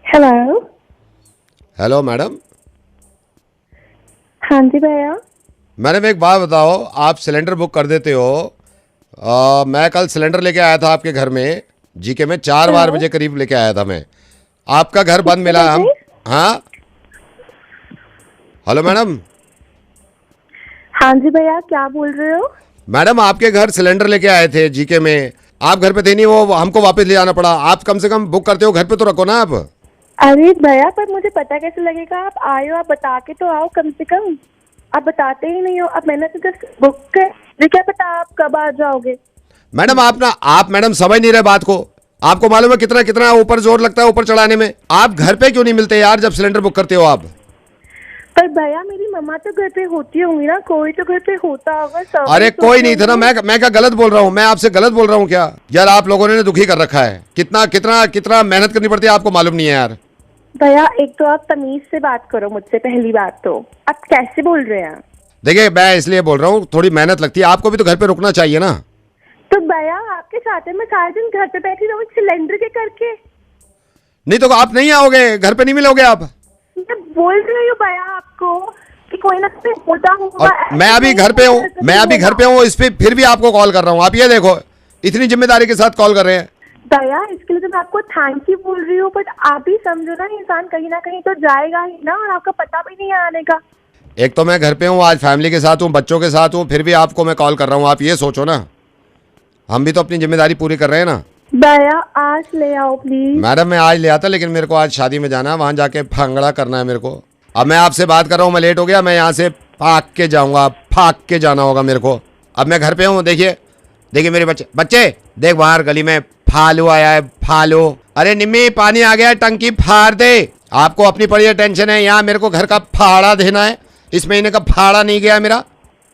Hello. Hello madam. हाँ जी भैया। Madam एक बात बताओ, आप सिलेंडर बुक कर देते हो। मैं कल सिलेंडर लेके आया था आपके घर में, जीके में 4 हाँ। बजे करीब लेके आया था मैं। आपका घर बंद कितने मिला बजे? हम। हाँ, हेलो मैडम। हाँ जी भैया, क्या बोल रहे हो? मैडम आपके घर सिलेंडर लेके आए थे जीके में, आप घर पे थे नहीं, वो हमको वापस ले जाना पड़ा। आप कम से कम बुक करते हो घर पे तो रखो ना आप। अरे भैया, पर मुझे पता कैसे लगेगा? आप आए हो, आप बता के तो आओ कम से कम। आप बताते ही नहीं हो। अब मैंने तो जस्ट बुक कर, मुझे क्या पता आप कब आ जाओगे। मैडम आप मैडम समझ नहीं रहे बात को। आपको मालूम है कितना कितना ऊपर जोर लगता है ऊपर चढ़ाने में। आप घर पे क्यों नहीं मिलते यार जब सिलेंडर बुक करते हो आप? पर भैया, मेरी मम्मा तो घर पे होती होंगी ना, कोई तो घर पे होता होगा। सब अरे कोई नहीं था ना। मैं क्या गलत बोल रहा हूँ? मैं आपसे गलत बोल रहा हूँ क्या? यार आप लोगों ने दुखी कर रखा है। कितना कितना कितना मेहनत करनी पड़ती है आपको मालूम नहीं है यार। भैया, एक तो आप तमीज से बात करो मुझसे, पहली बात तो। आप कैसे बोल रहे हैं? देखिए मैं इसलिए बोल रहा हूँ, थोड़ी मेहनत लगती है, आपको भी तो घर पे रुकना चाहिए ना। तो भैया, आपके साथ में सारे दिन घर पे बैठी रहूं सिलेंडर के करके? नहीं तो आप नहीं आओगे, घर पे नहीं मिलोगे आप। मैं बोल रही हूँ भैया आपको कि कोई ना कोई होता होगा। और मैं अभी घर पे हूँ, मैं अभी घर पे हूँ, इस पे फिर भी आपको कॉल कर रहा हूँ। आप ये देखो, इतनी जिम्मेदारी के साथ कॉल कर रहे हैं। भैया, इसके लिए तो मैं आपको थैंक यू बोल रही हूँ, बट आप ही समझो ना, इंसान कहीं ना कहीं तो जाएगा ही ना, और आपका पता भी नहीं है आने का। एक तो मैं घर पे हूँ, आज फैमिली के साथ हूँ, बच्चों के साथ हूँ, फिर भी आपको मैं कॉल कर रहा हूँ। आप ये सोचो ना, हम भी तो अपनी जिम्मेदारी पूरी कर रहे हैं ना। भैया, आज ले आओ प्लीज। मैडम मैं आज ले आता, लेकिन मेरे को आज शादी में जाना है, वहां जाके भांगड़ा करना है मेरे को। अब मैं आपसे बात कर रहा हूँ, मैं लेट हो गया, मैं यहाँ से भाग के जाऊंगा, भाग के जाना होगा मेरे को। अब मैं घर पे हूँ। देखिए देखिए मेरे बच्चे बच्चे देख, बाहर गली में फालू आया है, फालू। अरे निम्मी, पानी आ गया है, टंकी फाड़ दे। आपको अपनी पड़ी टेंशन है, यहाँ मेरे को घर का फाड़ा देना है। इस महीने का फाड़ा नहीं गया मेरा।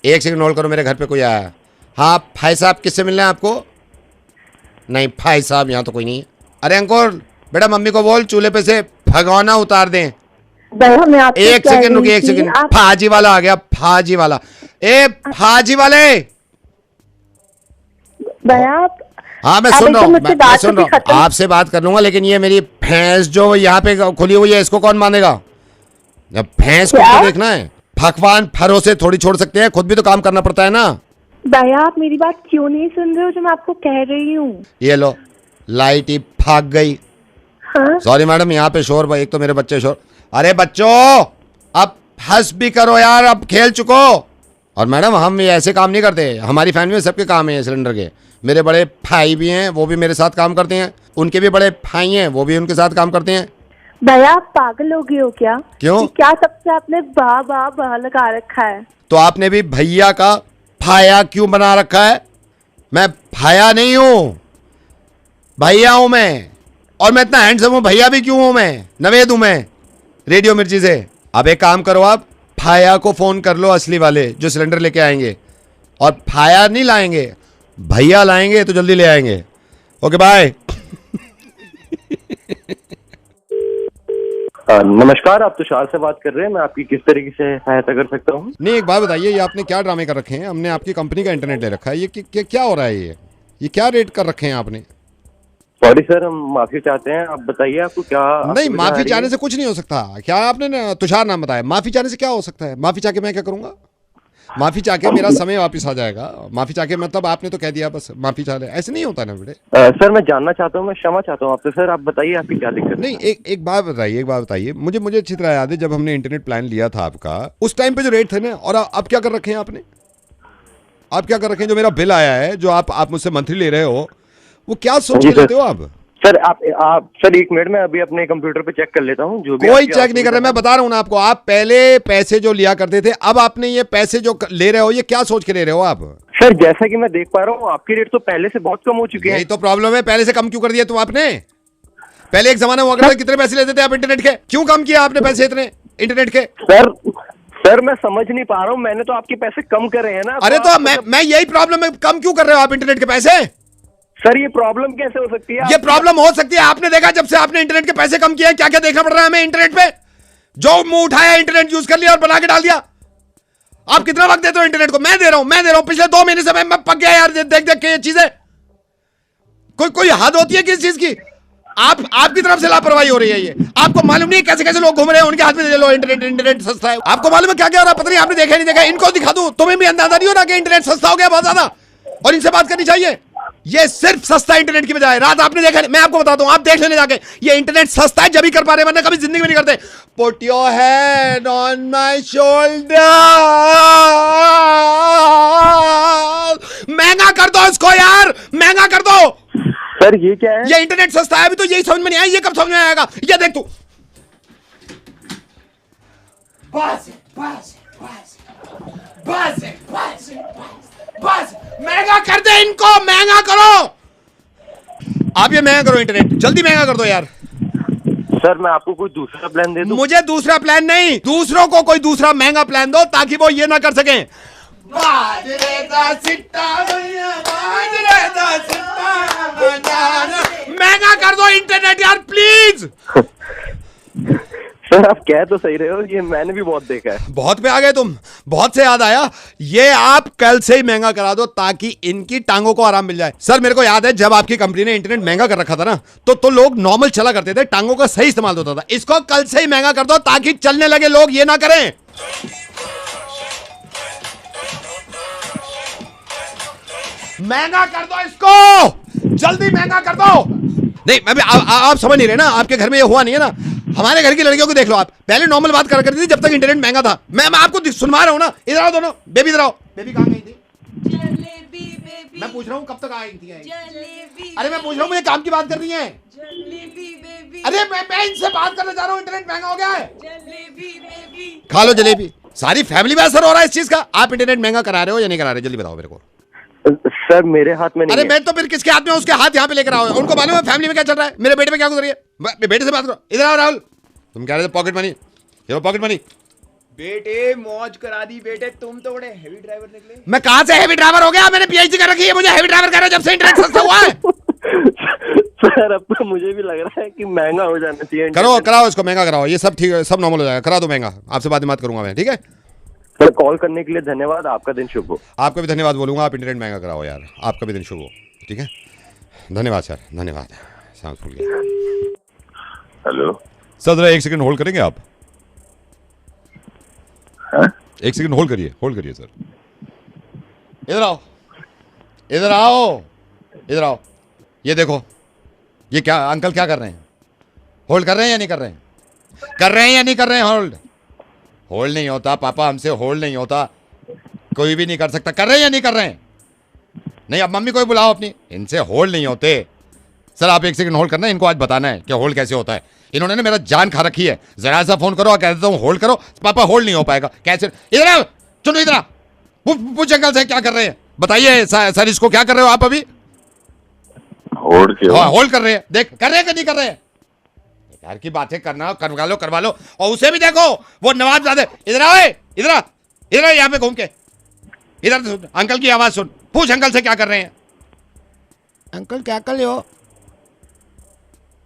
एक सेकंड होल्ड करो, मेरे घर पे कोई आया है। हाँ भाई साहब, किससे मिलना है आपको? नहीं भाई साहब, यहाँ तो कोई नहीं है। अरे अंकुर बेटा, मम्मी को बोल चूल्हे पे से भगोना उतार दें। भैया, मैं आपको एक कह सेकंड रही रुकिए, एक थी, सेकंड। आप फाजी वाला आ गया, फाजी वाला। ए फाजी वाले। भैया, आप हाँ मैं आप सुन रहा एकदम हूँ, मुझसे मैं बात सुन करके रहा हूँ, खत्म। आपसे बात कर लूंगा, लेकिन ये मेरी भैंस जो यहाँ पे खुली हुई है, इसको कौन मानेगा? जब भैंस को क्या? तो देखना है। भगवान फरों से थोड़ी छोड़ सकते हैं, खुद भी तो काम करना पड़ता है ना। भैया, आप मेरी बात क्यों नहीं सुन रहे हो जो मैं आपको कह रही हूँ? ये लो, लाइट ही भाग गई। हाँ? सॉरी मैडम, यहाँ पे शोर भाई, एक तो मेरे बच्चे शोर। अरे बच्चों, अब हंस भी करो यार, अब खेल चुको। और मैडम हम ये ऐसे काम नहीं करते, हमारी फैमिली में सबके काम है सिलेंडर के। मेरे बड़े भाई भी हैं, वो भी मेरे साथ काम करते हैं। उनके भी बड़े भाई हैं, वो भी उनके साथ काम करते हैं। भैया, आप पागल हो गए हो क्या? क्यों? कि क्या सबसे आपने बा लगा रखा है? तो आपने भी भैया का भाया क्यों बना रखा है? मैं भाया नहीं हूँ, भैया हूँ मैं। और मैं इतना हैंडसम हूँ, भैया भी क्यों हूँ मैं? नवेद हूँ मैं, रेडियो मिर्ची से। अब एक काम करो, आप भाया को फोन कर लो, असली वाले जो सिलेंडर लेके आएंगे। और भाया नहीं लाएंगे, भैया लाएंगे, तो जल्दी ले आएंगे। Okay bye. नमस्कार, आप तुषार से बात कर रहे हैं। मैं आपकी किस तरीके से सहायता कर सकता हूँ? नहीं एक बात बताइए, ये आपने क्या ड्रामे कर रखे हैं? हमने आपकी कंपनी का इंटरनेट ले रखा है, ये क्या हो रहा है? ये क्या रेट कर रखे हैं आपने? सॉरी सर, हम माफी चाहते हैं। आप बताइए आपको क्या नहीं, असुविधा आ माफी रही चाहने है? से कुछ नहीं हो सकता। क्या आपने तुषार नाम बताया? माफी चाहने से क्या हो सकता है? माफी चाह के मैं क्या करूंगा? माफी चाह के मेरा समय वापस आ जाएगा। माफी चाह के मतलब आपने तो कह दिया बस माफी चाह रहे, ऐसे नहीं होता ना बेटे। सर, मैं जानना चाहता हूँ, मैं क्षमा चाहता हूँ आपसे। सर आप बताइए, आपकी क्या दिक्कत नहीं, है? एक बात बताइए, एक बात बताइए मुझे अच्छी तरह याद है, जब हमने इंटरनेट प्लान लिया था आपका, उस टाइम पे जो रेट थे ना, और अब क्या कर रखे हैं आपने? आप क्या कर रखे हैं? जो मेरा बिल आया है, जो आप मुझसे मंथली ले रहे हो, वो क्या सोच जी के सर। लेते हो आप? सर आप सर एक मिनट में अभी अपने कंप्यूटर पे चेक कर लेता हूँ जो भी कोई आपकी चेक नहीं कर रहा, मैं बता रहा हूं ना आपको। आप पहले पैसे जो लिया करते थे, अब आपने ये पैसे जो ले रहे हो, ये क्या सोच के ले रहे हो आप? सर, जैसा कि मैं देख पा रहा हूँ, आपके रेट तो पहले से बहुत कम हो चुके हैं। यही तो प्रॉब्लम है, पहले से कम क्यों कर दिया तुम आपने? पहले एक जमाना हुआ करता था, कितने पैसे लेते थे आप इंटरनेट के? क्यों कम किया आपने पैसे इतने इंटरनेट के? सर मैं समझ नहीं पा रहा हूँ, मैंने तो आपके पैसे कम करे हैं ना। अरे तो मैं यही प्रॉब्लम है, कम क्यों कर रहे हो आप इंटरनेट के पैसे? सर, ये प्रॉब्लम कैसे हो सकती है? ये प्रॉब्लम हो सकती है, आपने देखा जब से आपने इंटरनेट के पैसे कम किए, क्या क्या देखना पड़ रहा है हमें इंटरनेट पे? जो मुंह उठाया इंटरनेट यूज कर लिया और बना के डाल दिया। आप कितना वक्त देते हो इंटरनेट को? मैं दे रहा हूं पिछले 2 महीने से मैं पक गया यार, देख देख के ये चीजें। कोई हद होती है किस चीज की? आपकी तरफ से लापरवाही हो रही है ये। आपको मालूम नहीं कैसे कैसे लोग घूम रहे हैं, उनके हाथ में ले लो इंटरनेट सस्ता है। आपको मालूम है क्या क्या हो रहा है? पता नहीं, आपने देखा नहीं देखा। इनको दिखा दूं, तुम्हें भी अंदाजा नहीं हो रहा कि इंटरनेट सस्ता हो गया बहुत ज्यादा, और इनसे बात करनी चाहिए। ये सिर्फ सस्ता इंटरनेट की बजाय, रात आपने देखा, मैं आपको बताता हूं, आप देख लेने जाके, ये इंटरनेट सस्ता है जब ही कर पा रहे, वरना कभी जिंदगी में नहीं करते। Put your hand on my shoulder, महंगा कर दो इसको यार, महंगा कर दो। सर ये क्या है? ये इंटरनेट सस्ता है, अभी तो यही समझ में नहीं आया, ये कब समझ में आएगा? ये देख तू, बस बस बस बस बस बस, महंगा कर दे इनको, महंगा करो। आप ये महंगा करो इंटरनेट, जल्दी महंगा कर दो यार। सर मैं आपको कोई दूसरा प्लान दे दूं? मुझे दूसरा प्लान नहीं, दूसरों को कोई दूसरा महंगा प्लान दो ताकि वो ये ना कर सकें। बाजरे दा सिट्टा भैया, बाजरे दा सिट्टा, महंगा कर दो इंटरनेट यार प्लीज। सर आप कह तो सही रहे हो, ये मैंने भी बहुत देखा है। बहुत पे आ गए तुम, बहुत से याद आया। ये आप कल से ही महंगा करा दो ताकि इनकी टांगों को आराम मिल जाए। सर मेरे को याद है जब आपकी कंपनी ने इंटरनेट महंगा कर रखा था ना, तो लोग नॉर्मल चला करते थे, टांगों का सही इस्तेमाल होता था। इसको कल से ही महंगा कर दो ताकि चलने लगे लोग ये ना करें। महंगा कर दो इसको, जल्दी महंगा कर दो। नहीं अभी आप समझ नहीं रहे ना, आपके घर में ये हुआ नहीं है ना। हमारे घर की लड़कियों को देख लो आप, पहले नॉर्मल बात करा करती थी जब तक इंटरनेट महंगा था। मैं आपको सुनवा रहा हूं ना, इधर आओ दोनों, बेबी इधर आओ। बेबी कहां गई थी? जलेबी बेबी, मैं पूछ रहा हूं कब तक आई थी? जलेबी, अरे मैं पूछ रहा हूं, मुझे काम की बात कर रही है। जलेबी बेबी, अरे मैं इनसे बात करने जा रहा हूं, इंटरनेट महंगा हो गया है। जलेबी बेबी। खा लो जलेबी। सारी फैमिली में असर हो रहा है इस चीज का। आप इंटरनेट महंगा करा रहे हो या नहीं करा रहे, जल्दी बताओ मेरे को। सर मेरे हाथ में नहीं अरे है। मैं तो फिर किसके हाथ में? उसके हाथ यहाँ पे लेकर आओ, उनको मालूम है फैमिली में क्या चल रहा है, मेरे बेटे में क्या गुजर रही है। बेटे से बात करो, इधर आओ राहुल। तुम कह रहे थे पॉकेट मनी, ये पॉकेट मनी। बेटे मौज करा दी बेटे, तुम तो बड़े हेवी ड्राइवर निकले। मैं कहां से हेवी ड्राइवर हो गया? मैंने पीएचडी कर रखी है, मुझे हेवी ड्राइवर कह रहे हो जब से इंटरनेट सस्ता हुआ है। सर अब तो मुझे भी लग रहा है कि महंगा हो जाना चाहिए। करो, कराओ इसको महंगा कराओ, ये सब ठीक है, सब नॉर्मल हो जाएगा। करा दो महंगा, आपसे बाद में बात करूंगा मैं, ठीक है? सर कॉल करने के लिए धन्यवाद, आपका दिन शुभ हो। आपका भी धन्यवाद बोलूंगा, आप इंटरनेट महंगा कराओ यार, आपका भी दिन शुभ हो, ठीक है? धन्यवाद सर, धन्यवाद। सांस फूल गया। हेलो सर जरा एक सेकंड होल्ड करेंगे आप? हाँ? एक सेकंड होल्ड करिए सर। इधर आओ, इधर आओ, इधर आओ। ये देखो, ये क्या अंकल क्या कर रहे हैं? होल्ड कर रहे हैं या नहीं कर रहे हैं? कर रहे हैं या नहीं कर रहे हैं होल्ड? होल्ड नहीं होता पापा, हमसे होल्ड नहीं होता, कोई भी नहीं कर सकता। कर रहे हैं या नहीं कर रहे हैं? नहीं, अब मम्मी को ही बुलाओ अपनी, इनसे होल्ड नहीं होते। सर आप एक सेकंड होल्ड करना है, इनको आज बताना है कि होल्ड कैसे होता है। इन्होंने ना मेरा जान खा रखी है, जरा सा फोन करो और कह देता हूँ होल्ड करो, पापा होल्ड नहीं हो पाएगा। कैसे? इधर आओ, चुनो इधर, पूछ अंकल से क्या कर रहे हैं, बताइए सर इसको क्या कर रहे हो आप अभी? होल्ड क्यों? हाँ होल्ड कर रहे हैं, देख कर रहे हैं कि नहीं कर रहे हैं? यार की बातें करना, करवा लो। और उसे भी देखो, वो नवाज ज्यादा। इधर आओ, इधर आ यहाँ पे घूम के, इधर अंकल की आवाज सुन, पूछ अंकल से क्या कर रहे हैं। अंकल क्या कर रहे हो?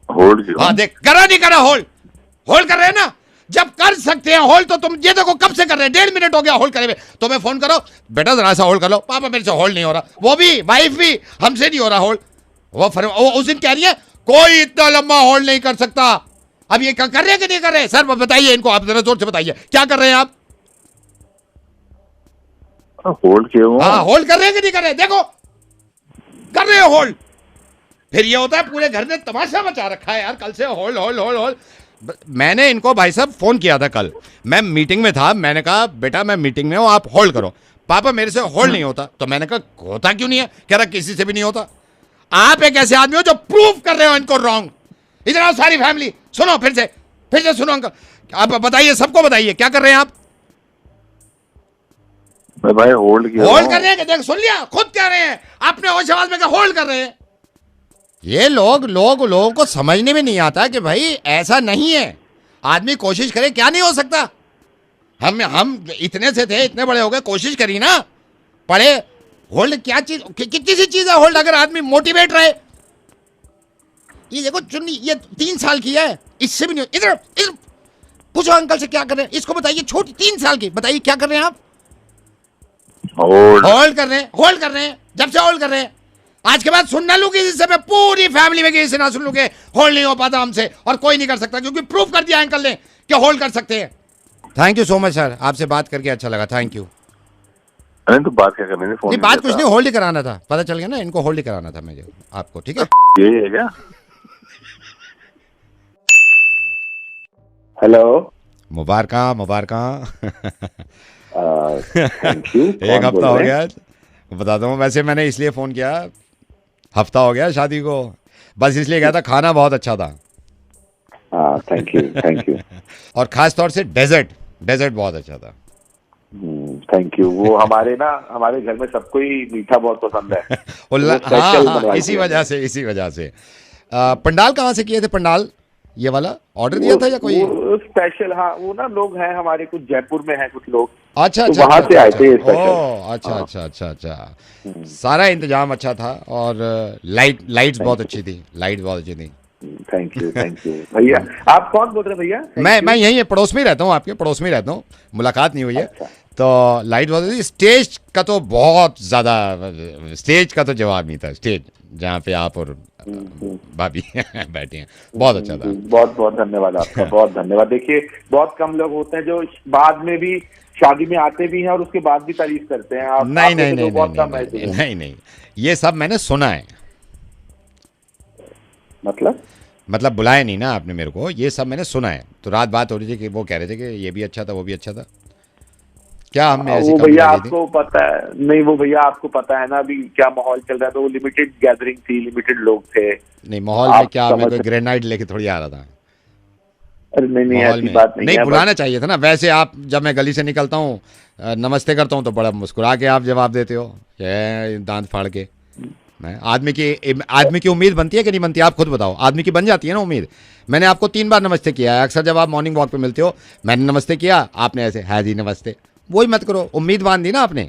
होल्ड क्यों? हाँ देख, करा नहीं करा होल्ड कर रहे हैं ना। जब कर सकते हैं होल्ड तो तुम ये देखो कब से कर रहे हैं, 1.5 मिनट हो गया होल्ड करे हुए। तुम्हें फोन करो, बेटा जरा सा होल्ड कर लो। पापा मेरे से होल्ड नहीं हो रहा, वो भी वाइफ भी हमसे नहीं हो रहा होल्ड। वो उस दिन कह रही है कोई इतना लंबा होल्ड नहीं कर सकता। अब ये कर रहे हैं कि नहीं कर रहे हैं? सर बताइए इनको, आप जरा जोर से बताइए क्या कर रहे हैं आप? होल्ड क्यों? हाँ होल्ड कर रहे हैं कि नहीं कर रहे हैं? देखो कर रहे हो होल्ड। फिर ये होता है पूरे घर ने तमाशा मचा रखा है यार, कल से होल्ड। मैंने इनको भाई साहब फोन किया था कल, मैं मीटिंग में था, मैंने कहा बेटा मैं मीटिंग में हूं, आप होल्ड करो। पापा मेरे से होल्ड नहीं होता। तो मैंने कहा होता क्यों नहीं है? कह रहा किसी से भी नहीं होता। आप एक ऐसे आदमी हो जो प्रूव कर रहे हो इनको रॉन्ग। इधर आओ सारी फैमिली, सुनो फिर से सुनो अंकल, आप बताइए, सबको बताइए क्या कर रहे हैं आप? भाई होल्ड क्यों? होल्ड कर रहे हैं, देख सुन लिया, खुद कह रहे हैं, आपने होश आवाज में कहा होल्ड कर रहे हैं। ये लोगों को समझने में नहीं आता कि भाई ऐसा नहीं है। आदमी कोशिश करे, क्या नहीं हो सकता। हम इतने से थे, इतने बड़े हो गए, कोशिश करी ना, पढ़े। होल्ड क्या चीज, कितनी सी चीज है होल्ड, अगर आदमी मोटिवेट रहे। ये देखो चुन्नी, ये 3 साल की है, इससे भी नहीं। इधर पूछो अंकल से क्या कर रहे हैं, इसको बताइए, छोटी 3 साल की, बताइए क्या कर रहे हैं आप? होल्ड होल्ड कर रहे हैं। जब से होल्ड कर रहे हैं, आज के बाद सुन ना लूँ किसी से, मैं पूरी फैमिली में किसी से ना सुन लूँ कि होल्ड नहीं हो पाता हमसे, और कोई नहीं कर सकता, क्योंकि प्रूफ कर दिया अंकल ने कि होल्ड कर सकते हैं। Thank you so much sir, आपसे बात करके अच्छा लगा, थैंक यू। अरे तो बात क्या करनी थी, फोन नहीं बात कुछ नहीं, होल्ड ही कराना था, पता चल गया ना, इनको होल्ड ही कराना था मुझे आपको, ठीक है। यही है क्या? हेलो, मुबारका मुबारका। Thank you. एक हफ्ता हो गया, बताता हूँ, वैसे मैंने इसलिए फ़ोन किया, हफ्ता हो गया शादी को, बस इसलिए गया था, खाना बहुत अच्छा था। थैंक यू थैंक यू और ख़ास तौर से डेजर्ट बहुत अच्छा था। Thank you. वो हमारे घर में सबको ही मीठा बहुत पसंद है। हाँ, इसी वजह से पंडाल कहाँ से किए थे? पंडाल ये वाला ऑर्डर दिया था या कोई स्पेशल? हाँ, वो ना लोग हैं हमारे, कुछ जयपुर में हैं कुछ लोग, अच्छा तो अच्छा, वहाँ से आए थे अच्छा, ओह अच्छा अच्छा अच्छा, सारा इंतजाम अच्छा था, और लाइट्स बहुत अच्छी थी, थैंक यू भैया। आप कौन बोल रहे भैया? मैं यहीं पड़ोस में ही रहता हूँ, आपके पड़ोस में ही रहता हूँ, मुलाकात नहीं हुई है। अच्छा। तो लाइट बहुत अच्छी, स्टेज का तो बहुत ज़्यादा, स्टेज का तो जवाब नहीं था, स्टेज जहाँ पे आप और भाभी बैठे हैं, बहुत अच्छा था। बहुत बहुत धन्यवाद आपका, बहुत धन्यवाद। देखिए, बहुत कम लोग होते हैं जो बाद में भी शादी में आते भी हैं और उसके बाद भी तारीफ करते हैं। नहीं, ये सब मैंने सुना है। मतलब बुलाया नहीं ना आपने मेरे को, ये सब मैंने सुना है। तो रात बात हो रही थी कि वो कह रहे थे कि ये भी अच्छा था, वो भी अच्छा था। क्या हमने ऐसी वो भैया आपको पता है? नहीं, वो भैया आपको पता है ना अभी क्या माहौल चल रहा है, तो वो लिमिटेड गैदरिंग थी, लिमिटेड लोग थे। नहीं, माहौल में क्या, मैं कोई ग्रेनाइट लेके थोड़ी आ रहा था। अरे नहीं, ऐसी बात नहीं है। बुलाना चाहिए था ना। वैसे आप, जब मैं गली से निकलता हूँ, नमस्ते करता हूँ, तो बड़ा मुस्कुरा के आप जवाब देते हो, दांत फाड़ के। आदमी की उम्मीद बनती है कि नहीं बनती? आप खुद बताओ। आदमी की बन जाती है ना उम्मीद। मैंने आपको 3 बार नमस्ते किया है। अक्सर जब आप मॉर्निंग वॉक पे मिलते हो, मैंने नमस्ते किया, आपने ऐसे है जी नमस्ते, वही मत करो, उम्मीद बांध दी ना आपने।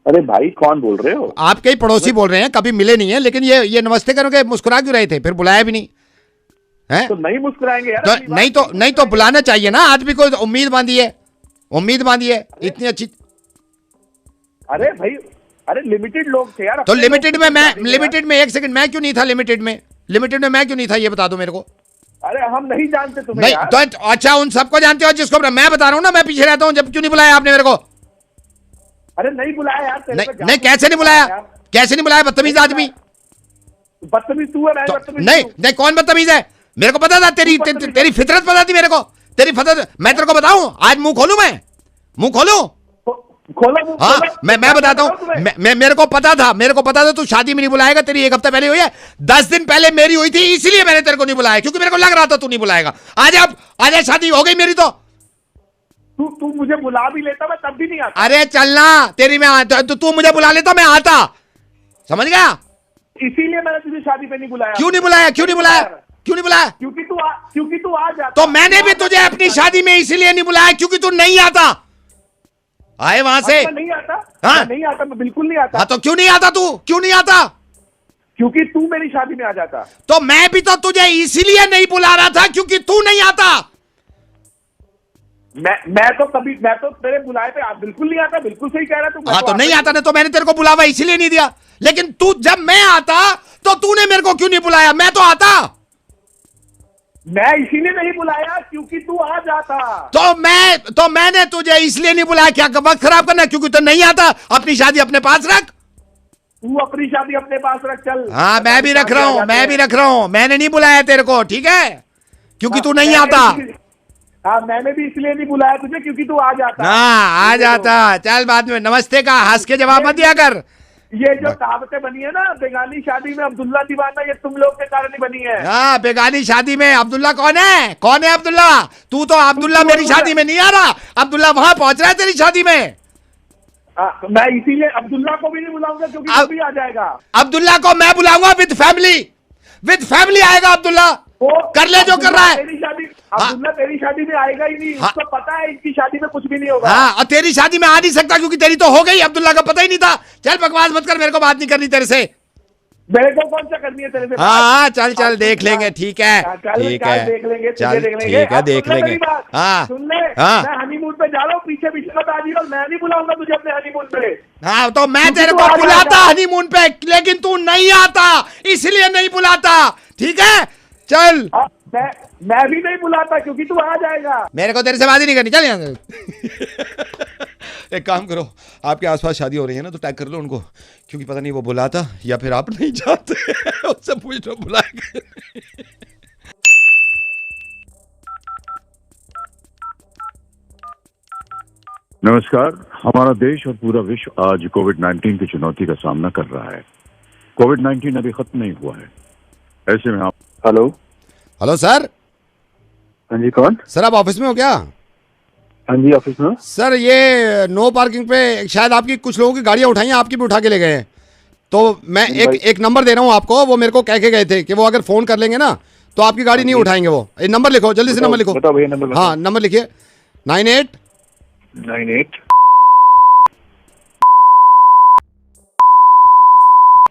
अरे भाई, कौन बोल रहे हो? आपके ही पड़ोसी बोल रहे हैं, कभी मिले नहीं है, लेकिन ये नमस्ते करोगे, मुस्कुरा क्यों रहे थे? फिर बुलाया भी नहीं है तो नहीं मुस्कुराएंगे यार? तो नहीं तो बुलाना चाहिए ना। आदमी को उम्मीद बांधी है, इतनी अच्छी। अरे भाई, अरे लिमिटेड लोग थे यार। तो लिमिटेड में एक सेकंड, मैं क्यों नहीं था लिमिटेड में मैं क्यों नहीं था, ये बता दो मेरे को। अरे हम नहीं जानते तुम्हें नहीं यार। तो अच्छा, उन सबको जानते हो जिसको मैं बता रहा हूँ ना, मैं पीछे रहता हूँ, जब क्यों नहीं बुलाया आपने मेरे को? अरे नहीं बुलाया यार। नहीं कैसे नहीं बुलाया? बदतमीज आदमी। बदतमीज तू है? नहीं, कौन बदतमीज है? मेरे को पता था, तेरी फितरत पता थी मेरे को, तेरी फितरत। मैं तेरे को बताऊं, आज मुंह खोलूं? खोलो। हाँ, मैं बताता हूँ। मेरे को पता था तू शादी में नहीं बुलाएगा। तेरी 1 हफ्ता पहले हुई है, 10 दिन पहले मेरी हुई थी, इसीलिए मैंने तेरे को नहीं बुलाया, क्योंकि मेरे को लग रहा था तू नहीं बुलाएगा। आज शादी हो गई मेरी, तो तू मुझे बुला भी लेता, मैं तब भी नहीं आता। अरे चलना तेरी, मैं तो तू मुझे बुला लेता, मैं आता, समझ गया? इसीलिए मैंने तुझे शादी पे नहीं बुलाया। क्यों नहीं बुलाया? क्योंकि तू आ जाता। तो मैंने भी तुझे अपनी शादी में इसीलिए नहीं बुलाया क्योंकि तू नहीं आता। आए वहां से। नहीं आता। हाँ? नहीं आता, मैं बिल्कुल नहीं आता। हाँ, तो क्यों नहीं आता तू? क्योंकि तू मेरी शादी में आ जाता। तो मैं भी तो तुझे इसीलिए नहीं बुला रहा था क्योंकि तू नहीं आता। मैं तो तेरे बुलाए पे बिल्कुल नहीं आता। बिल्कुल सही कह रहा तू। हाँ, तो नहीं आता ना, तो मैंने तेरे को बुलावा इसीलिए नहीं दिया। लेकिन तू, जब मैं आता तो तूने मेरे को क्यों नहीं बुलाया? मैं तो आता। मैं इसीलिए नहीं बुलाया क्योंकि तू आ जाता। तो मैंने तुझे इसलिए नहीं बुलाया, क्या वक्त खराब करना? क्योंकि तू नहीं आता। अपनी शादी अपने पास रख। तू अपनी शादी अपने पास रख, चल। हाँ, मैं भी रख रहा हूँ। मैंने नहीं बुलाया तेरे को, ठीक है? क्योंकि तू नहीं आता। हाँ, मैंने भी इसलिए नहीं बुलाया तुझे क्योंकि तू आ जाता। हाँ, आ जाता। चल, बाद में नमस्ते का हंस के जवाब मत दिया कर। ये जो कहावतें बनी है ना, बेगानी शादी में अब्दुल्ला दीवाना, ये तुम लोग के कारण ही बनी है। हाँ, बेगानी शादी में अब्दुल्ला कौन है अब्दुल्ला? तू तो अब्दुल्ला मेरी शादी में नहीं आ रहा, अब्दुल्ला वहां पहुंच रहा है तेरी शादी में। मैं इसीलिए अब्दुल्ला को भी नहीं बुलाऊंगा क्योंकि वो भी आ जाएगा। अब्दुल्ला को मैं बुलाऊंगा विद फैमिली आएगा अब्दुल्ला। कर ले जो कर रहा है। तेरी शादी, अब्दुल्ला तेरी शादी में आएगा ही नहीं। उसको पता है इसकी शादी में कुछ भी नहीं होगा। हाँ, और तेरी शादी में आ नहीं सकता क्योंकि तेरी तो हो गई, अब्दुल्ला का पता ही नहीं था। चल बकवास मत कर, मेरे को बात नहीं करनी तेरे से। मेरे को कौन सा करनी है तेरे से? हाँ चल चल देख लेंगे, ठीक है ठीक है, देख लेंगे, चल ठीक है देख लेंगे। हाँ सुन ले, हाँ मैं हनीमून पे जा रहा हूँ, पीछे पीछे मत आ जाइए, और मैं नहीं बुलाऊंगा तुझे अपने हनीमून पे। हाँ, तो मैं क्योंकि तेरे तू को आ बुलाता जाएगा। हनीमून पे, लेकिन तू नहीं आता, इसलिए नहीं बुलाता, ठीक है चल। हाँ, मैं भी नहीं बुलाता क्योंकि तू आ जाएगा। मेरे को तेरे से बात ही नहीं करनी, चल यहाँ से। एक काम करो, आपके आसपास शादी हो रही है ना, तो टैग कर लो उनको, क्योंकि पता नहीं वो बुलाता या फिर आप नहीं जाते। उससे पूछ लो बुलाएंगे। नमस्कार। हमारा देश और पूरा विश्व आज कोविड-19 की चुनौती का सामना कर रहा है। कोविड-19 अभी खत्म नहीं हुआ है। ऐसे में आप हेलो, हेलो सर। हाँ जी, कौन? सर आप ऑफिस में हो क्या? हाँ जी, ऑफिस में। सर ये नो पार्किंग पे शायद आपकी कुछ लोगों की गाड़ियां उठाई हैं, आपकी भी उठा के ले गए हैं। तो मैं एक नंबर दे रहा हूं आपको, वो मेरे को कह के गए थे कि वो अगर फोन कर लेंगे ना तो आपकी गाड़ी नहीं उठाएंगे वो। ये नंबर लिखो, जल्दी से नंबर लिखो। बताओ भैया, नंबर हाँ नंबर लिखिए, 98।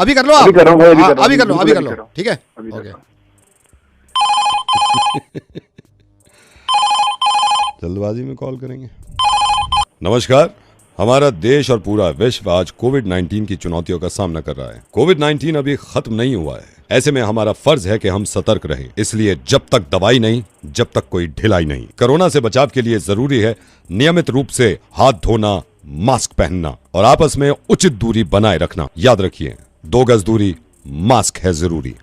अभी कर लो आप। अभी कर रहा हूँ भाई, हाँ, अभी कर लो, बिल्कुल अभी कर अभी लो, कर रहा हूँ। ठीक है अभी कर ओके। रहा हूँ। जल्दबाजी में कॉल करेंगे। नमस्कार। हमारा देश और पूरा विश्व आज कोविड-19 की चुनौतियों का सामना कर रहा है। कोविड-19 अभी खत्म नहीं हुआ है। ऐसे में हमारा फर्ज है कि हम सतर्क रहें। इसलिए जब तक दवाई नहीं, जब तक कोई ढिलाई नहीं। कोरोना से बचाव के लिए जरूरी है नियमित रूप से हाथ धोना, मास्क पहनना और आपस में उचित दूरी बनाए रखना। याद रखिए, 2 गज दूरी, मास्क है जरूरी।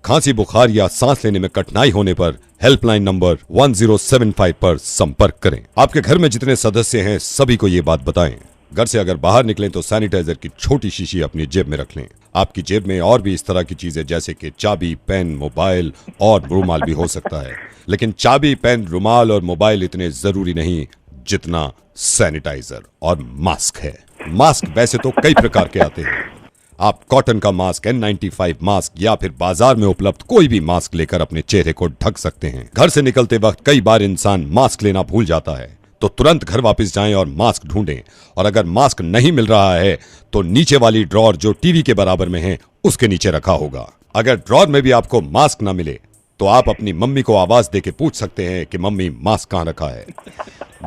खांसी, बुखार या सांस लेने में कठिनाई होने पर हेल्पलाइन नंबर 1075 पर संपर्क करें। आपके घर में जितने सदस्य हैं सभी को ये बात बताएं। घर से अगर बाहर निकलें तो सैनिटाइजर की छोटी शीशी अपनी जेब में रख लें। आपकी जेब में और भी इस तरह की चीजें जैसे कि चाबी, पेन, मोबाइल और रुमाल भी हो सकता है, लेकिन चाबी, पेन, रुमाल और मोबाइल इतने जरूरी नहीं जितना सैनिटाइजर और मास्क है। मास्क वैसे तो कई प्रकार के आते हैं। आप कॉटन का मास्क, N95 मास्क या फिर बाजार में उपलब्ध कोई भी मास्क लेकर अपने चेहरे को ढक सकते हैं। घर से निकलते वक्त कई बार इंसान मास्क लेना भूल जाता है, तो तुरंत घर वापस जाएं और मास्क ढूंढें। और अगर मास्क नहीं मिल रहा है तो नीचे वाली ड्रॉर जो टीवी के बराबर में है उसके नीचे रखा होगा। अगर ड्रॉर में भी आपको मास्क ना मिले तो आप अपनी मम्मी को आवाज देके पूछ सकते हैं कि मम्मी मास्क कहाँ रखा है।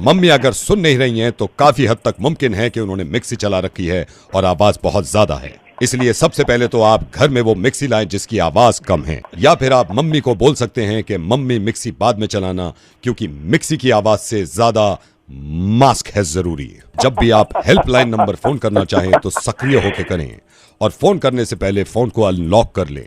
मम्मी अगर सुन नहीं रही हैं तो काफी हद तक मुमकिन है कि उन्होंने मिक्सी चला रखी है और आवाज बहुत ज्यादा है। इसलिए सबसे पहले तो आप घर में वो मिक्सी लाएं जिसकी आवाज कम है, या फिर आप मम्मी को बोल सकते हैं कि मम्मी मिक्सी बाद में चलाना, क्योंकि मिक्सी की आवाज से ज्यादा मास्क है जरूरी। जब भी आप हेल्पलाइन नंबर फोन करना चाहें तो सक्रिय होकर करें और फोन करने से पहले फोन को अनलॉक कर लें,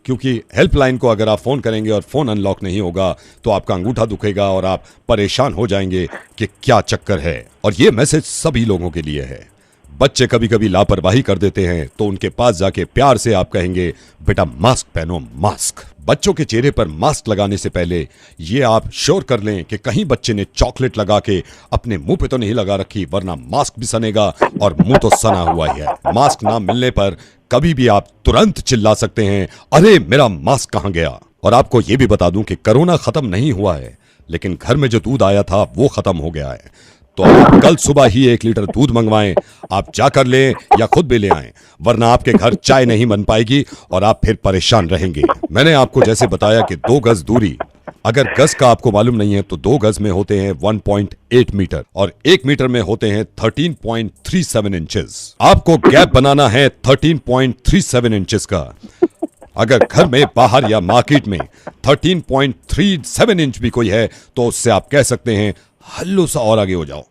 क्योंकि हेल्पलाइन को अगर आप फोन करेंगे और फोन अनलॉक नहीं होगा तो आपका अंगूठा दुखेगा और आप परेशान हो जाएंगे कि क्या चक्कर है। और ये मैसेज सभी लोगों के लिए है। बच्चे कभी कभी लापरवाही कर देते हैं तो उनके पास जाके प्यार से आप कहेंगे, बेटा मास्क पहनो, मास्क। बच्चों के चेहरे पर मास्क लगाने से पहले ये आप श्योर कर लें कि कहीं बच्चे ने चॉकलेट लगा के अपने मुंह पे तो नहीं लगा रखी, वरना मास्क भी सनेगा और मुंह तो सना हुआ ही है। मास्क ना मिलने पर कभी भी आप तुरंत चिल्ला सकते हैं, अरे मेरा मास्क कहाँ गया। और आपको ये भी बता दूं कि कोरोना खत्म नहीं हुआ है, लेकिन घर में जो दूध आया था वो खत्म हो गया है। तो आप कल सुबह ही 1 लीटर दूध मंगवाएं। आप जाकर लें या खुद भी ले आएं, वरना आपके घर चाय नहीं बन पाएगी और आप फिर परेशान रहेंगे। मैंने आपको जैसे बताया कि 2 गज दूरी, अगर गज का आपको मालूम नहीं है तो 2 गज में होते हैं 1.8 मीटर और 1 मीटर में होते हैं 13.37 इंचेस। आपको गैप बनाना है 13.37 इंचेस का। अगर घर में, बाहर या मार्केट में 13.37 इंच भी कोई है तो उससे आप कह सकते हैं, हल्लू सा और आगे हो जाओ।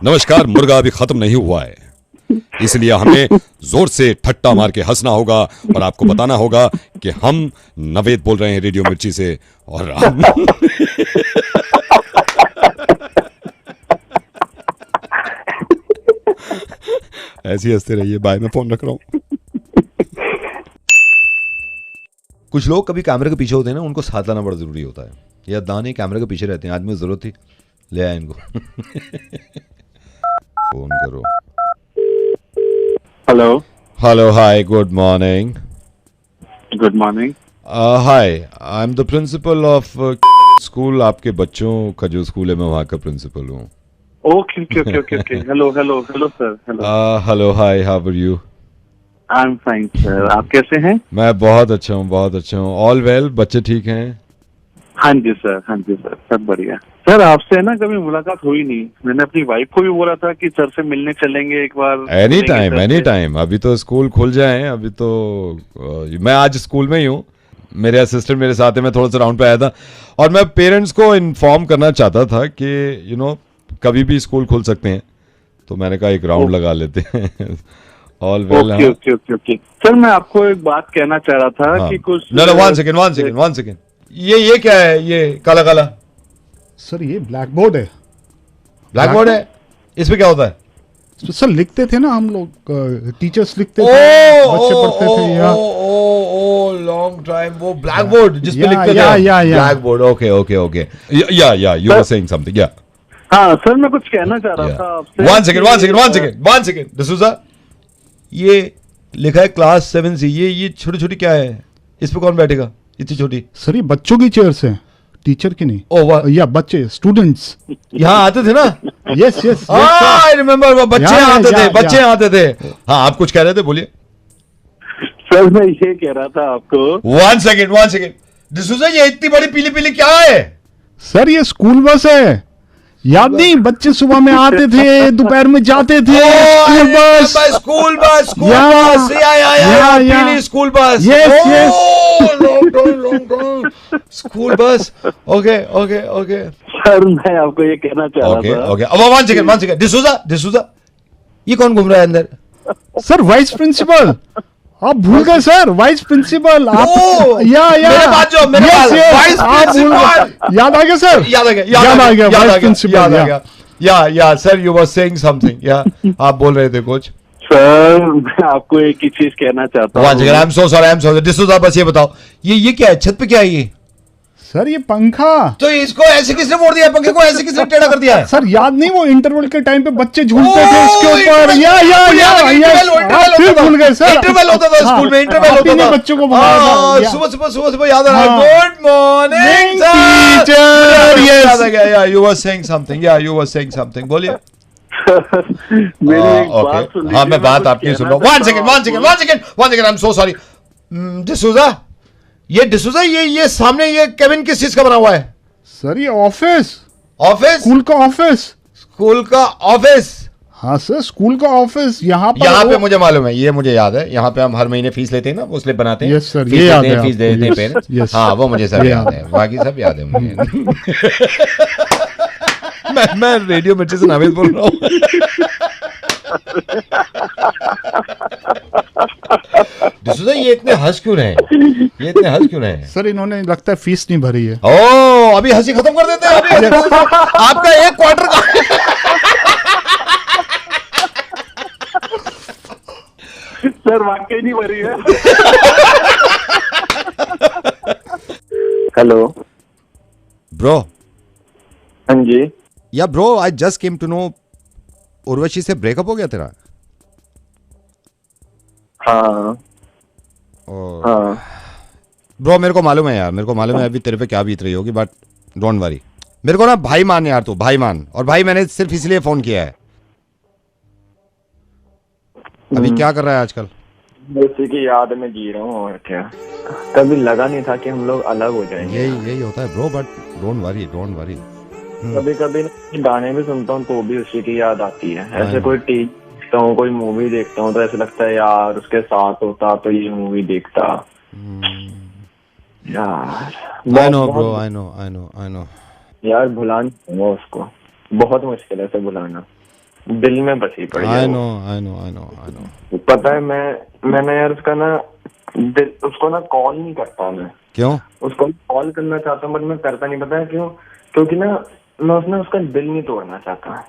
नमस्कार। मुर्गा अभी खत्म नहीं हुआ है, इसलिए हमें जोर से ठट्टा मार के हंसना होगा और आपको बताना होगा कि हम नवेद बोल रहे हैं रेडियो मिर्ची से और हम ऐसे हंसते रहिए। बाय, मैं फोन रख रहा हूं। कुछ लोग कभी कैमरे के पीछे होते हैं ना, उनको साथ लाना बड़ा जरूरी होता है। या दाने कैमरे के पीछे रहते हैं, आदमी को जरूरत थी, ले आए इनको। फोन करो। Hello. Hello, hi, good morning. Good morning. Hi, I am the principle of school. आपके बच्चों का जो स्कूल है मैं वहाँ का प्रिंसिपल हूँ। Okay, okay, okay, okay, okay. Hello, sir. Hello. Hello hi, how are you? I'm fine, sir. आप कैसे हैं? मैं बहुत अच्छा हूँ. ऑल वेल, बच्चे ठीक हैं? हाँ जी सर, सब बढ़िया. सर आपसे ना कभी मुलाकात हुई नहीं. मैंने अपनी वाइफ को भी बोला था कि सर से मिलने चलेंगे एक बार. Any time. अभी तो स्कूल खुल जाए. अभी तो मैं आज स्कूल में ही हूँ. मेरे असिस्टेंट मेरे साथ है. मैं थोड़ा सा राउंड पे आया था और मैं पेरेंट्स को इन्फॉर्म करना चाहता था कि कभी भी स्कूल खुल सकते हैं, तो मैंने कहा एक राउंड लगा लेते हैं. All well. ओके. सर मैं आपको एक बात कहना चाह रहा था कि कुछ. No, one second. ये क्या है? ये काला सर ये ब्लैक बोर्ड है. ब्लैक बोर्ड है? इसमें क्या होता है? सर लिखते थे ना हम लोग, टीचर्स लिखते थे, बच्चे पढ़ते थे. Long time. वो ब्लैक बोर्ड जिसपे लिखते थे. Black board. ओके. या यू वर सेइंग समथिंग. या हाँ सर मैं कुछ कहना चाह रहा था आपसे. One second. डिसूजा, ये लिखा है क्लास 7C. ये छोटी क्या है? इस पे कौन बैठेगा इतनी छोटी? सर ये बच्चों की चेयर्स है, टीचर की नहीं. या बच्चे, स्टूडेंट्स यहाँ आते थे ना. यस. I remember. बच्चे आते थे. हाँ, आप कुछ कह रहे थे, बोलिए. सर मैं ये कह रहा था आपको. One second. डिसूजा, ये इतनी बड़ी पीली क्या है? सर ये स्कूल बस है. याद नहीं, बच्चे सुबह में आते थे, दोपहर में जाते थे. School bus. School bus. School bus. Okay. Sir मैं आपको ये कहना चाह रहा था. ओके. अब वन सेकेंड. डिसूजा, ये कौन घूम रहा है अंदर? Sir vice principal. आप भूल गए सर, वाइस प्रिंसिपल. आप याद आ गया सर. याद आ गया वाइस प्रिंसिपल. या sir, you were saying something. या आप बोल रहे थे कुछ. सर मैं आपको एक ही चीज कहना चाहता हूँ. I am so sorry. D'Souza, बस ये बताओ, ये क्या है? छत पे क्या है ये? सर ये पंखा. तो इसको ऐसे किसने मोड़ दिया? पंखे को ऐसे किसने टेढ़ा कर दिया है? सर याद नहीं, वो इंटरवल के टाइम पे बच्चे झूलते थे इसके ऊपर. फिर भूल गए सर. इंटरवल होता था स्कूल में. इंटरवल होता था. बच्चों को सुबह याद आ रहा है. Good morning teacher. याद आ गया. You were saying something. बोलिए. हाँ, मैं बात आपकी सुन रहा हूँ. One second. I am so sorry. D'Souza, ये सामने ये केबिन किस चीज का बना हुआ है? सर ये ऑफिस. स्कूल का ऑफिस. हाँ सर, स्कूल का ऑफिस. यहाँ पे मुझे मालूम है, ये मुझे याद है. यहाँ पे हम हर महीने फीस लेते हैं ना, वो स्लिप बनाते हैं. यस सर, ये याद है. फीस देते हैं पेरेंट्स. हाँ, वो मुझे सब याद है. बाकी सब याद है मुझे. मैं रेडियो मिर्ची से नावेद बोल रहा हूँ. डिसूजा, ये इतने हंस क्यों रहे? सर इन्होंने लगता है फीस नहीं भरी है. अभी हंसी खत्म कर देते हैं. अभी आपका एक क्वार्टर का. सर वाकई नहीं भरी है. Hello bro. हाँ जी. Yeah bro, I just came to know Urvashi से ब्रेकअप हो गया तेरा. हाँ ब्रो, मेरे को मालूम है यार. अभी तेरे पे क्या बीत रही होगी, बट डोंट वरी. मेरे को ना भाई मान यार, तू भाई मान. और भाई मैंने सिर्फ इसलिए फोन किया है. अभी क्या कर रहा है आजकल? उसी की याद में जी रहा हूँ. और क्या, कभी लगा नहीं था कि हम लोग अलग हो जाएंगे. यही होता है ब्रो, बट डोंट वरी. कभी कभी गाने भी सुनता हूँ तो भी उसी की याद आती है. ऐसे कोई टीवी देखता हूँ, कोई मूवी देखता हूँ तो ऐसा लगता है यार उसके साथ होता तो ये मूवी देखता. यार I know bro, I know. यार भुलाना उसको बहुत मुश्किल है से भुलाना. दिल में बसी पड़ी. I know. पता है, मैंने यार उसका ना उसको ना कॉल नहीं करता मैं. क्यों? उसको कॉल करना चाहता हूँ बट मैं करता नहीं. पता है क्यों? क्योंकि ना मैं उसका दिल नहीं तोड़ना चाहता.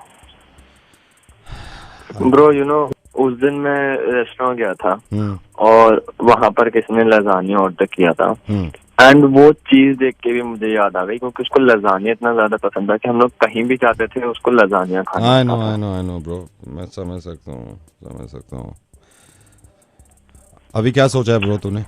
ब्रो यू नो, उस दिन मैं रेस्टोरेंट गया था और वहां पर किसी ने लजानिया ऑर्डर किया था. एंड वो चीज देख के भी मुझे याद आ गई क्योंकि उसको लजानिया इतना ज्यादा पसंद था कि हम लोग कहीं भी जाते थे उसको लजानिया खाना. आई नो ब्रो, मैं समझ सकता हूँ. अभी क्या सोचा है ब्रो तूने?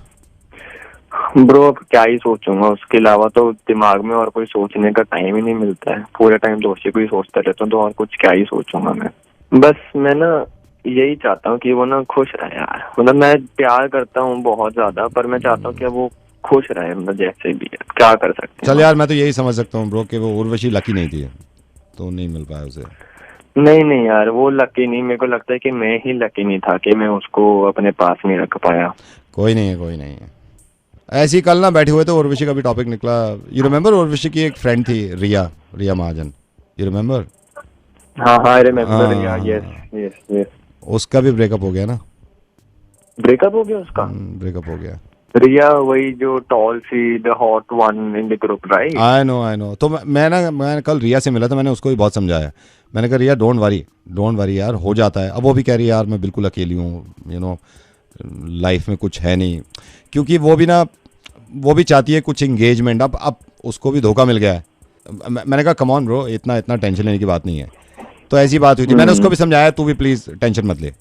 ब्रो अब क्या ही सोचूंगा, उसके अलावा तो दिमाग में और कोई सोचने का टाइम ही नहीं मिलता है। पूरे टाइम तो उसी को ही सोचता रहता हूँ, तो और कुछ क्या ही सोचूंगा मैं। बस मैं ना यही चाहता हूँ कि वो ना खुश रहे यार। मतलब मैं प्यार करता हूँ बहुत ज्यादा, पर मैं चाहता हूँ कि वो खुश रहे, मतलब जैसे भी है। क्या कर सकते हैं। चल यार, मैं तो यही समझ सकता हूँ ब्रो कि वो उर्वशी लकी नहीं थी, तो नहीं मिल पाया उसे। नहीं यार, वो लकी नहीं, मेरे को लगता है कि मैं ही लकी नहीं था कि मैं उसको अपने पास नहीं रख पाया। कोई नहीं है। ऐसे ही कल ना बैठे हुए थे, उर्वशी का भी टॉपिक निकला। यू रिमेम्बर उर्वशी की एक फ्रेंड थी रिया महाजन, यू रिमेम्बर? हाँ आई रिमेम्बर, यस। उसका भी ब्रेकअप हो गया ना? ब्रेकअप हो गया उसका? ब्रेकअप हो गया। रिया वही जो टॉल सी, the hot one in the group, right? I know. तो मैं कल रिया से मिला था, मैंने उसको भी बहुत समझाया। मैंने कहा रिया डोंट वरी यार, हो जाता है। अब वो भी कह रही है यार मैं बिल्कुल अकेली हूँ, यू नो लाइफ में कुछ है नहीं, क्योंकि वो भी चाहती है कुछ इंगेजमेंट। अब उसको भी धोखा मिल गया है। मैंने कहा कम ऑन ब्रो, इतना टेंशन लेने की बात नहीं है। तो ऐसी बात हुई थी, मैंने उसको भी समझाया तू भी प्लीज टेंशन मत ले।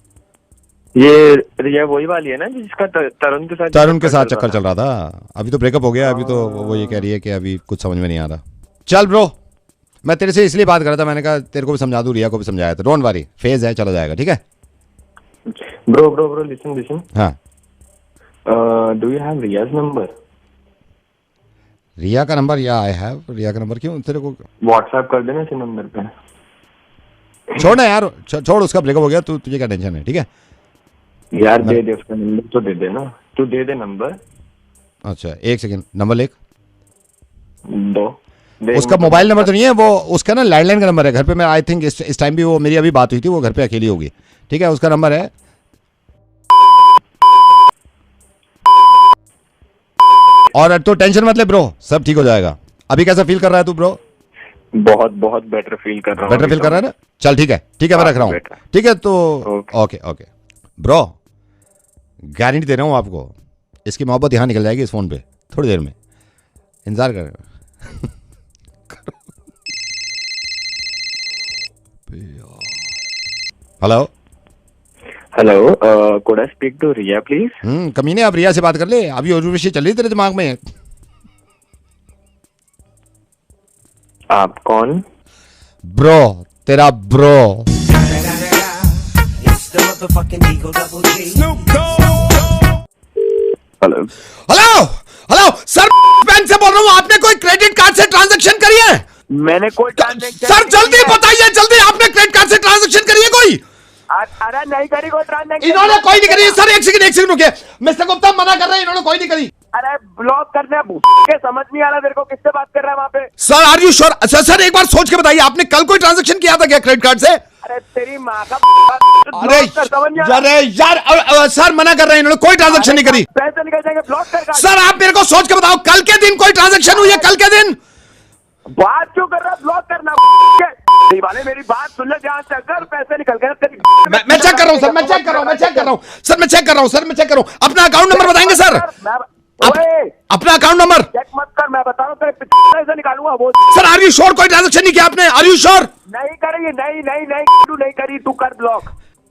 ये रिया वही वाली है ना जिसका तरुण के साथ चक्कर चल रहा था? अभी तो ब्रेकअप हो गया, अभी तो वो ये कह रही है कि अभी कुछ समझ में नहीं आ रहा। चल ब्रो, मैं तेरे से इसलिए बात कर रहा था, मैंने कहा तेरे को भी समझा दूं, रिया को भी समझाया था। डोंट वरी, फेज है, चला जाएगा, ठीक है? Bro listen. हाँ, do you have Riya's number? Riya का नंबर? या आई हैव रिया का नंबर। क्यों, तेरे को व्हाट्सएप कर देना इसी नंबर पे। छोड़ ना यार, छोड़, उसका ब्रेकअप हो गया, तुझे क्या टेंशन है, ठीक है यार? दे उसका नंबर तो दे देना, तू दे दे नंबर। अच्छा एक सेकंड, नंबर लिख। दो। उसका मोबाइल नंबर तो नहीं है, वो उसका ना लैंडलाइन का नंबर है घर पे। मैं आई थिंक इस टाइम भी वो मेरी अभी बात हुई थी, वो घर पे अकेली होगी, ठीक है? उसका नंबर है। और तो टेंशन मत ले ब्रो, सब ठीक हो जाएगा। अभी कैसा फील कर रहा है तू ब्रो? बहुत बेटर फील कर रहा हूँ। बेटर फील कर रहा है ना? चल ठीक है, मैं रख रहा हूँ, ठीक है? तो ओके ब्रो, गारंटी दे रहा हूँ आपको, इसकी मोहब्बत यहाँ निकल जाएगी इस फोन पे थोड़ी देर में। इंतजार कर। Hello, could I speak to Riya please? कमीने, आप रिया से बात कर ले। अभी उर्वशी चल रही तेरे दिमाग में। आप कौन? ब्रो, तेरा ब्रो। हेलो सर, बैंक से बोल रहा हूँ। आपने कोई क्रेडिट कार्ड से ट्रांजैक्शन करी है? मैंने कोई ट्रांजैक्शन सर जल्दी बताइए, जल्दी, आपने क्रेडिट कार्ड से ट्रांजैक्शन करी है कोई? अरे नहीं करी कोई ट्रांजैक्शन। इन्होंने कोई नहीं करी सर। एक सेकंड रुकिए, मिस्टर गुप्ता मना कर रहे हैं, इन्होंने कोई नहीं करी। अरे ब्लॉक करने के समझ नहीं आ रहा मेरे को, किससे बात कर रहा है वहाँ पे? Sir are you sure? Sir एक बार सोच के बताइए, आपने कल कोई ट्रांजैक्शन किया था क्या क्रेडिट कार्ड से? अरे तेरी माँ का अरे यार सर मना कर रहे हैं, इन्होंने कोई ट्रांजैक्शन नहीं करी। पैसे निकल जाएंगे, ब्लॉक कर। सर आप मेरे को सोच के बताओ, कल के दिन कोई ट्रांजैक्शन हुई है? कल के दिन बात क्यों कर रहा? ब्लॉक करना वाले, मेरी बात सुन ले ध्यान से। अगर पैसे निकल गए तेरी मैं चेक कर रहा हूँ सर, मैं चेक कर रहा हूँ। अपना अकाउंट नंबर बताएंगे सर? अपना अकाउंट नंबर चेक मत कर, मैं बता रहा हूँ पैसे निकालूंगा वो। सर आर यू श्योर कोई ट्रांजैक्शन नहीं किया आपने? Are you sure? नहीं करेंगे, नहीं करी, तू कर ब्लॉक।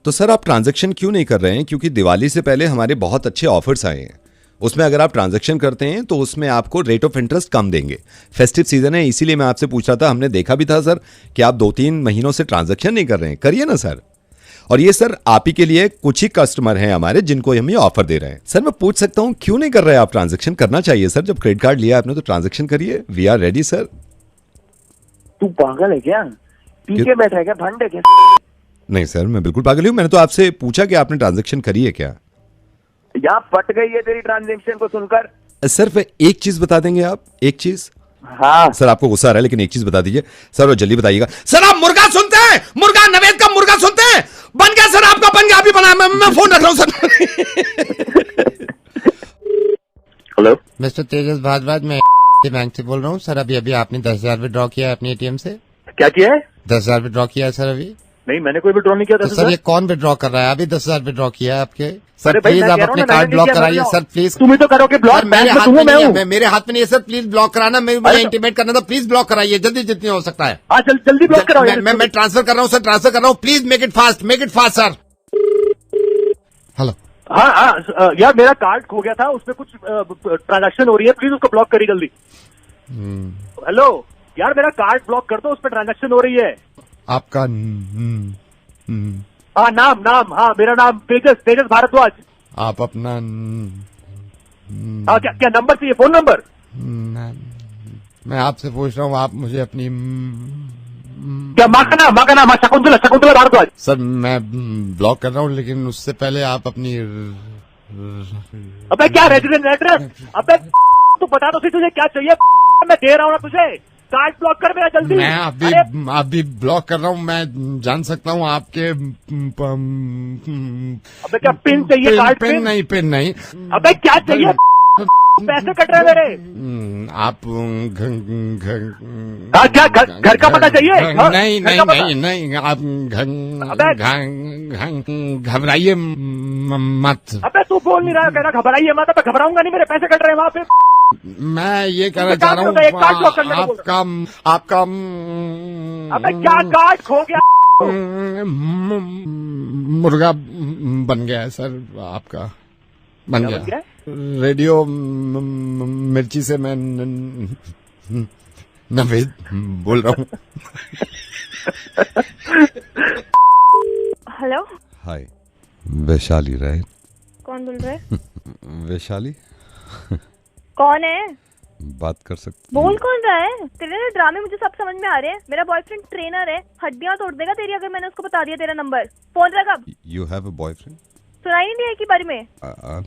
तो सर आप ट्रांजैक्शन क्यों नहीं कर रहे हैं? क्योंकि दिवाली से पहले हमारे बहुत अच्छे ऑफर्स आए हैं, उसमें अगर आप ट्रांजैक्शन करते हैं तो उसमें आपको रेट ऑफ इंटरेस्ट कम देंगे। फेस्टिव सीजन है, इसीलिए मैं आपसे पूछ रहा था। हमने देखा भी था सर कि आप 2-3 महीनों से ट्रांजैक्शन नहीं कर रहे हैं, करिए ना सर। और ये सर आप ही के लिए कुछ ही कस्टमर हैं हमारे जिनको हम ये ऑफर दे रहे हैं। सर मैं पूछ सकता हूं क्यों नहीं कर रहे आप ट्रांजैक्शन? करना चाहिए सर, जब क्रेडिट कार्ड लिया आपने तो ट्रांजैक्शन करिए। We are ready sir. तू पागल है क्या? पीछे बैठा है क्या? भंड है क्या? नहीं सर, मैं बिल्कुल पागल हूं। मैंने तो आपसे पूछा कि आपने ट्रांजैक्शन करी है क्या? यहाँ पट गई है तेरी ट्रांजैक्शन को सुनकर। सर एक चीज बता देंगे आप? एक चीज? हाँ सर आपको गुस्सा आ रहा है, लेकिन एक चीज बता दीजिए सर, वो जल्दी बताइएगा। सर आप मुर्गा सुनते हैं? मुर्गा, नवेद का मुर्गा सुनते हैं? बन गया सर, आपका बन गया, अभी बना। मैं फोन रख रहा हूँ सर। हेलो मिस्टर तेजस भारद्वाज, मैं बैंक से बोल रहा हूँ सर। अभी आपने 10,000 विड्रॉ किया है अपने एटीएम से? क्या किया है? 10,000 विड्रॉ किया है सर अभी। नहीं, मैंने कोई विड्रॉ नहीं किया। तो सर ये कौन विड्रॉ कर रहा है? अभी 10,000 विड्रॉ किया है आपके। सर अरे प्लीज आप अपने कार्ड ब्लॉक कराइए सर, प्लीज। तुम ही तो करोगे ब्लॉक। मेरे हाथ में नहीं है, मेरे हाथ में नहीं है सर। प्लीज ब्लॉक कराना, मुझे इंटीमेट करना था। प्लीज ब्लॉक कराइए जल्दी, जितनी हो सकता है। जल्दी ब्लॉक कराओ। मैं ट्रांसफर कर रहा हूँ सर, ट्रांसफर कर रहा हूँ। Please make it fast sir. Hello हाँ यार मेरा कार्ड खो गया था, उसमें कुछ ट्रांजैक्शन हो रही है, प्लीज उसको ब्लॉक करिए जल्दी। हेलो यार मेरा कार्ड ब्लॉक कर दो, उसमें ट्रांजैक्शन हो रही है। आपका हाँ नाम हाँ मेरा नाम तेजस भारद्वाज। आप अपना हाँ क्या नंबर चाहिए, फोन नंबर? मैं आपसे पूछ रहा हूँ, आप मुझे अपनी क्या माँ का नाम शकुंतला भारद्वाज। सर मैं ब्लॉक कर रहा हूँ, लेकिन उससे पहले आप अपनी अबे क्या रेजिडेंट एड्रेस, अबे तू बता दो तुझे क्या चाहिए, मैं दे रहा हूँ ना तुझे, कार्ड ब्लॉक कर मेरा जल्दी। मैं अभी ब्लॉक कर रहा हूँ, मैं जान सकता हूँ आपके अबे क्या पिन चाहिए, कार्ड पिन नहीं अबे क्या चाहिए, पैसे कट रहे मेरे। आप क्या घर का पता चाहिए? नहीं आप घबराइए मत। अबे तू बोल नहीं रहा, कह रहा घबराइए मत, मैं घबराऊंगा नहीं, मेरे पैसे कट रहे हैं वहाँ पे। मैं ये कहना चाह रहा हूँ आपका अबे क्या कार्ड खो गया? मुर्गा बन गया है सर, आपका बन गया। रेडियो मिर्ची से मैं नवेद बोल रहा हूँ। Hello hi Vaishali right? कौन बोल रहे हैं? वैशाली कौन है? बात कर सकते? बोल कौन रहा है? तेरे ड्रामे मुझे सब समझ में आ रहे हैं। मेरा बॉयफ्रेंड ट्रेनर है, हड्डियां तोड़ देगा तेरी अगर मैंने उसको बता दिया तेरा नंबर। फोन रख अब। You have a boyfriend? सुनाई नहीं दिया एक ही बार में?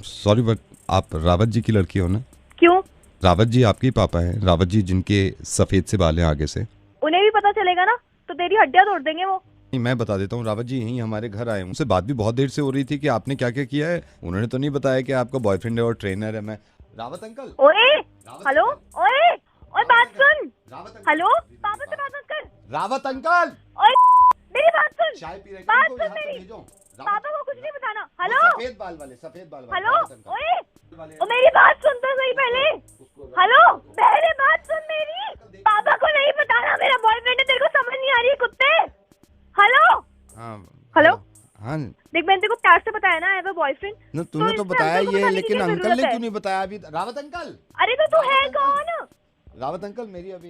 सॉरी बट आप रावत जी की लड़की हो ना? क्यों? रावत जी आपके पापा हैं, रावत जी जिनके सफेद से बाल हैं आगे से। उन्हें भी पता चलेगा ना तो तेरी हड्डियां तोड़ देंगे वो। मैं बता देता हूँ, रावत जी यहीं हमारे घर आए, उनसे बात भी बहुत देर से हो रही थी कि आपने क्या क्या किया है। उन्होंने तो नहीं बताया कि आपका बॉयफ्रेंड है और ट्रेनर है। मैं रावत अंकल। ओए हेलो, ओए बात सुन। हेलो पापा से बात मत कर। रावत अंकल ओए मेरी बात सुन, चाय पी रहे बात सुन मेरी। पापा को कुछ नहीं बताना। हेलो सफेद बाल वाले हेलो ओए मेरी बात सुन तो सही पहले। हेलो पहले बात सुन मेरी। पापा को नहीं बताना मेरा बॉयफ्रेंड है, तेरे को समझ नहीं आ रही है कुत्ते। हेलो हेलो हाँ देख मैंने तेरे को प्यार से बताया ना, आई हैव अ बॉयफ्रेंड। न, तूने तो बताया ये, लेकिन अंकल ने क्यों नहीं बताया अभी? रावत अंकल। अरे तो तू है कौन? रावत अंकल मेरी अभी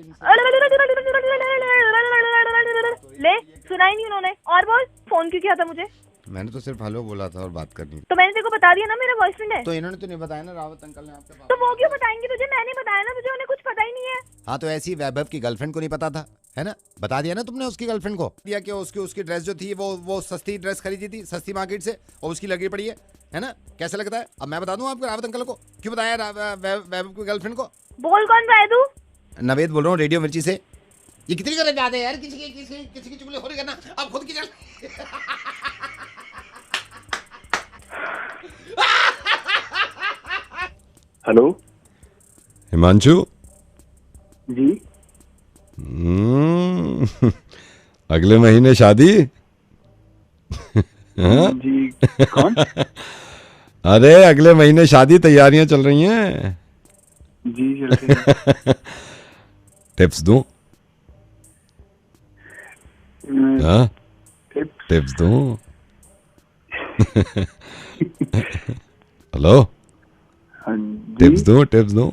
ले सुनाई नहीं उन्होंने। और बोल फोन क्यों किया था मुझे? मैंने तो सिर्फ हेलो बोला था और बात करनी। तो मैंने तेरे को बता दिया ना मेरा बॉयफ्रेंड है। तो इन्होंने तो नहीं बताया ना, रावत अंकल ने आपके पास। तो वो क्यों बताएंगे तुझे? मैंने बताया ना तुझे, उन्हें कुछ पता ही नहीं है। हाँ तो ऐसी वैभव की गर्लफ्रेंड को नहीं पता था, है ना? बता दिया ना तुमने उसकी गर्लफ्रेंड को, दिया कि उसकी ड्रेस जो थी वो सस्ती ड्रेस खरीदी थी सस्ती मार्केट से और उसकी लगी पड़ी है ना? कैसा लगता है? अब मैं बता दूं आपको रावत अंकल को क्यों बताया वैभव की गर्लफ्रेंड को। बोल कौन रहा है तू? नवेद बोल रहा हूँ रेडियो मिर्ची से। ये कितनी करने जाते हैं यार, किसी की चुगली हो रही है ना, अब खुद की चल। हेलो हिमांशु जी। अगले महीने शादी? हाँ? जी कौन? अरे अगले महीने शादी, तैयारियां चल रही हैं। जी चलते हैं। टिप्स दूं? हाँ टिप्स दूं? हेलो टिप्स दूं?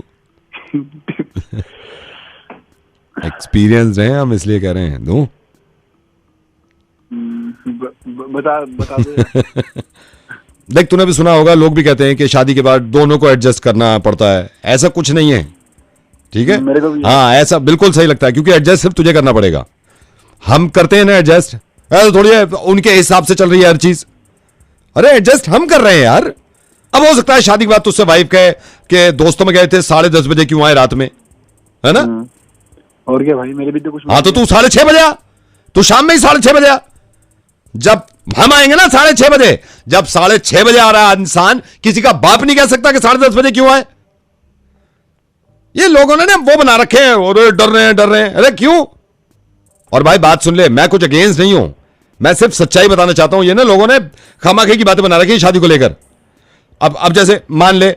एक्सपीरियंस हैं हम, इसलिए कह रहे हैं। दूं? बता दो। देख तूने भी सुना होगा, लोग भी कहते हैं कि शादी के बाद दोनों को एडजस्ट करना पड़ता है। ऐसा कुछ नहीं है, ठीक है? हाँ ऐसा बिल्कुल सही लगता है, क्योंकि एडजस्ट सिर्फ तुझे करना पड़ेगा। हम करते हैं ना एडजस्ट, ऐसा थोड़ी है उनके हिसाब से चल रही है हर चीज। अरे एडजस्ट हम कर रहे हैं यार। अब हो सकता है शादी के बाद तुझसे वाइफ कहे कि दोस्तों में गए थे 10:30 बजे क्यों आए रात में, है ना? और क्या भाई, मेरे भी तो कुछ। हाँ तो तू 6:30 बजे आ, तू शाम में ही 6:30 बजे आ। जब हम आएंगे ना 6:30 बजे, जब 6:30 बजे आ रहा है इंसान, किसी का बाप नहीं कह सकता कि 10:30 बजे क्यों आए। ये लोगों ने ना वो बना रखे हैं, और डर रहे हैं। अरे क्यों? और भाई बात सुन ले, मैं कुछ अगेंस्ट नहीं हूं, मैं सिर्फ सच्चाई बताना चाहता हूं। ये ना लोगों ने खामाखे की बातें बना रखी है शादी को लेकर। अब जैसे मान ले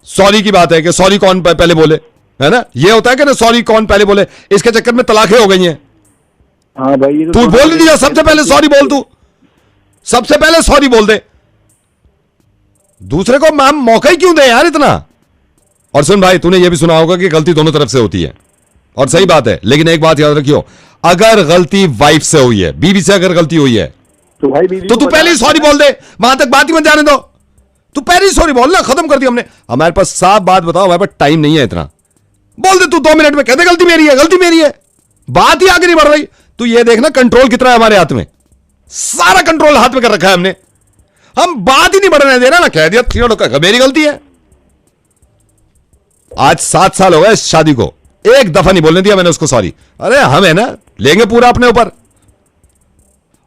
सॉरी की बात है कि सॉरी कौन पहले बोले, है ना? ये होता है कि ना सॉरी कौन पहले बोले, इसके चक्कर में तलाकें हो गई हैं। हाँ भाई ये तू बोल नहीं दिया, सबसे पहले सॉरी बोल, तू सबसे पहले सॉरी बोल दे। दूसरे को हम मौका ही क्यों दे यार इतना। और सुन भाई, तूने ये भी सुना होगा कि गलती दोनों तरफ से होती है, और सही बात है, लेकिन एक बात याद रखियो, अगर गलती वाइफ से हुई है, बीवी से अगर गलती हुई है, तो भाई बीवी तो तू पहले ही सॉरी बोल दे, वहां तक बात ही मत जाने दो। तू पहले ही सॉरी बोल ना, खत्म कर दिया हमने। हमारे पास साफ बात बताओ, हमारे पास टाइम नहीं है इतना। बोल दे तू 2 मिनट में, कहते गलती मेरी है, गलती मेरी है, बात ही आगे नहीं बढ़ रही। तू ये देखना कंट्रोल कितना है हमारे हाथ में, सारा कंट्रोल हाथ में कर रखा है हमने, हम बात ही नहीं बढ़ने दे रहे ना। कह दिया मेरी गलती है। आज 7 साल हो गए इस शादी को, एक दफा नहीं बोलने दिया मैंने उसको सॉरी। अरे हम है ना, लेंगे पूरा अपने ऊपर।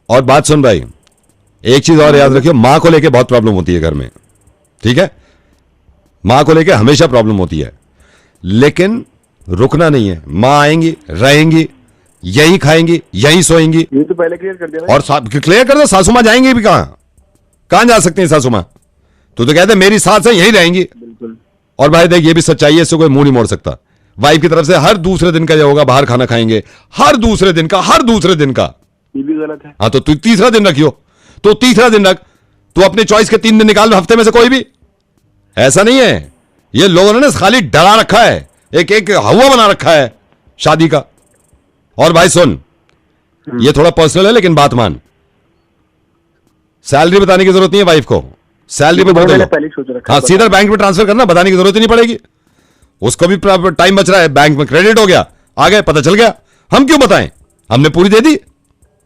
और बात सुन भाई, एक चीज और याद रखियो, मां को लेके बहुत प्रॉब्लम होती है घर में, ठीक है, मां को लेके हमेशा प्रॉब्लम होती है, लेकिन रुकना नहीं है। मां आएंगी, रहेंगी, यही खाएंगी, यही सोएंगी। ये तो पहले क्लियर कर दिया। और क्लियर कर दो, सासू मां जाएंगी भी कहां जा सकती है सासू मां। तू तो कहते मेरी सास है, यही रहेंगी। बिल्कुल। और भाई देख, ये भी सच्चाई है, इससे कोई मुंह नहीं मोड़ सकता। वाइफ की तरफ से हर दूसरे दिन का ये होगा, बाहर खाना खाएंगे, हर दूसरे दिन का। ये भी गलत है। हाँ, तो तू तीसरा दिन रखियो, तो तीसरा दिन रख, तू अपने चॉइस के 3 दिन निकाल हफ्ते में से कोई भी। ऐसा नहीं है, ये लोगों ने खाली डरा रखा है, एक हवा बना रखा है शादी का। और भाई सुन, ये थोड़ा पर्सनल है, लेकिन बात मान, सैलरी बताने की जरूरत नहीं है वाइफ को, सैलरी पे बोल दो, हाँ सीधा बैंक में ट्रांसफर करना, बताने की जरूरत ही नहीं पड़ेगी। उसको भी टाइम बच रहा है, बैंक में क्रेडिट हो गया, आ गए, पता चल गया, हम क्यों बताएं, हमने पूरी दे दी।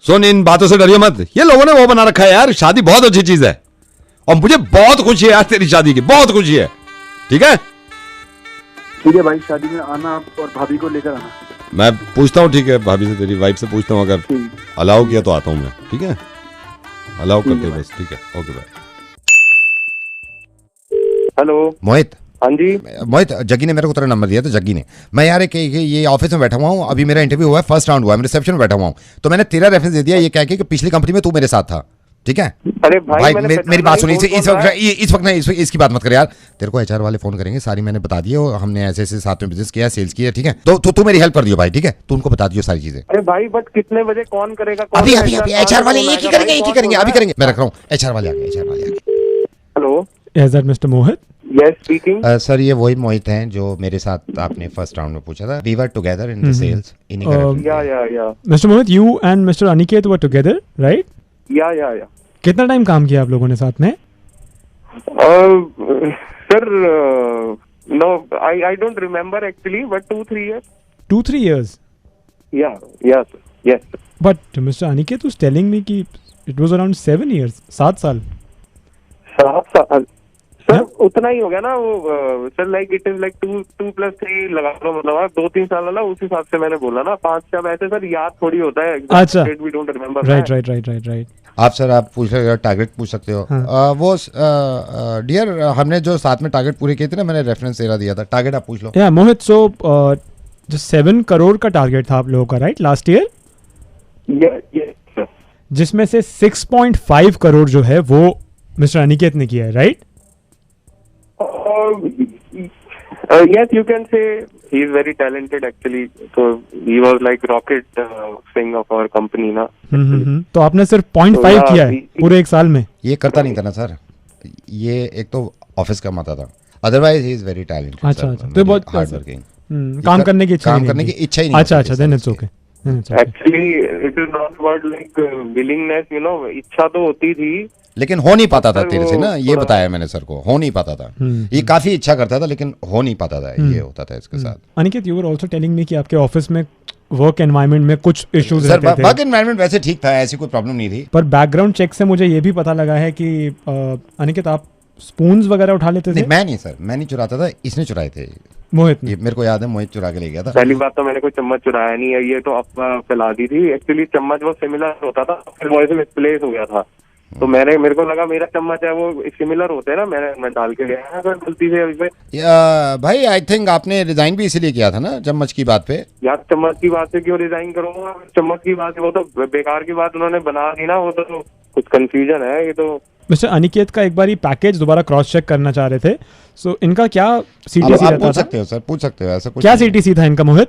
सुन, इन बातों से डरिए मत, ये लोगों ने वो बना रखा है यार, शादी बहुत अच्छी चीज है, और मुझे बहुत खुशी है यार तेरी शादी की, बहुत खुशी है। ठीक है भाई, शादी में आना आप और भाभी को लेकर आना। मैं पूछता हूँ, ठीक है, भाभी से, तेरी वाइफ से पूछता हूँ, अगर अलाउ किया तो आता हूँ मैं, ठीक है, अलाउ करते बस, ठीक है, ओके बाय। हेलो मोहित। हाँ जी मोहित, जग्गी ने मेरे को तेरा नंबर दिया था, जग्गी ने। मैं यार ये ऑफिस में बैठा हुआ हूँ, अभी मेरा इंटरव्यू हुआ है, फर्स्ट राउंड हुआ है, मैं रिसेप्शन में बैठा हुआ हूँ, तो मैंने तेरा रेफरेंस दे दिया, ये कह के कि पिछली कंपनी में तू मेरे साथ था, ठीक है। अरे भाई मेरी बात सुनी, इस वक्त नहीं, इसकी बात मत कर यार, तेरे को एचआर वाले फोन करेंगे, सारी मैंने बता दी है, और हमने ऐसे ऐसे साथ में बिजनेस किया, सेल्स किया, ठीक है, तो तू मेरी हेल्प कर दियो भाई, ठीक है, तू उनको बता दियो सारी चीजें। अरे भाई बट कितने बजे कौन करेगा? अभी एचआर वाले एक ही करेंगे, अभी करेंगे, मैं रख रहा हूँ, एचआर वाले आ गए। Hello, is that mister Mohit? Yes speaking. Sir, ये वही मोहित हैं जो मेरे साथ आपने फर्स्ट राउंड में पूछा था, we were together in the sales. या mister Mohit, you and mister Aniket were together, right? या कितना टाइम काम किया आप लोगों ने साथ में? Sir no, I don't remember actually, but 2-3 years. 2-3 years? Yes. But Mr. Aniket was telling me कि it was around 7 years, 7 साल। 7 साल सर, उतना ही हो गया ना वो sir, like it is like 2 + 3 लगा लो, मतलब 2-3 साल वाला, उस हिसाब से मैंने बोला ना। 5 ऐसे सर याद थोड़ी होता है। अच्छा, वी डोंट रिमेम्बर। राइट। आप सर, आप पूछ रहे हो, टारगेट पूछ सकते हो। हाँ। वो डियर, हमने जो साथ में टारगेट पूरे किए थे ना, मैंने रेफरेंस तेरा दिया था, टारगेट आप पूछ लो। या मोहित, सो जो 7 करोड़ का टारगेट था आप लोगों का, राइट, लास्ट ईयर? यस, जिसमें से 6.5 करोड़ जो है वो मिस्टर अनिकेत ने किया है, right? yes, you can say he is very talented actually. So he was like rocket wing of our company ना। तो आपने सिर्फ 0.5 किया है पूरे 1 साल में? ये करता नहीं था ना सर, ये एक तो ऑफिस का माता था, otherwise he is very talented. अच्छा, तो बहुत हार्ड वर्किंग, काम करने की इच्छा ही नहीं। अच्छा, then it's okay. Actually it is not about like willingness, you know, इच्छा तो होती थी, लेकिन हो नहीं पाता था तेरे से ना, ये बताया मैंने सर को, हो नहीं पाता था। ये काफी इच्छा करता था, लेकिन हो नहीं पाता था, ये होता था इसके साथ। Aniket, you were also telling me कि आपके ऑफिस में वर्क एनवायरनमेंट में कुछ इश्यूज रहते थे। वर्क एनवायरनमेंट वैसे ठीक था, ऐसी कोई प्रॉब्लम नहीं थी, पर बैकग्राउंड चेक से मुझे ये भी पता लगा है कि अनिकेत, आप स्पून्स वगैरह उठा लेते थे? नहीं, मैं नहीं सर, मैं नहीं चुराता था, इसने चुराए थे, मोहित ने। मेरे को याद है, मोहित चुरा के ले गया था। पहली बात तो मैंने कोई चम्मच चुराया नहीं है, ये तो अफवाह फैला दी थी। एक्चुअली चम्मच वो सिमिलर होता था, फिर वॉइस में मिसप्लेस हो गया था, तो मेरे को लगा मेरा चम्मच है वो सिमिलर होते हैं ना, मैं डाल के गया था गलती से। अभी भाई आई थिंक आपने रिजाइन भी इसीलिए किया था ना, चम्मच की बात पे। यार चम्मच की बात से क्यों रिजाइन करूंगा? चम्मच की बात, वो तो बेकार की बात उन्होंने बना दी ना, वो तो कुछ कंफ्यूजन है। ये तो मिस्टर अनिकेत का एक बार ही पैकेज दोबारा क्रॉस चेक करना चाह रहे थे, सो इनका क्या सीटीसी रहता था? पूछ सकते हो सर, पूछ सकते हो, ऐसा कुछ क्या सीटीसी था इनका मोहित?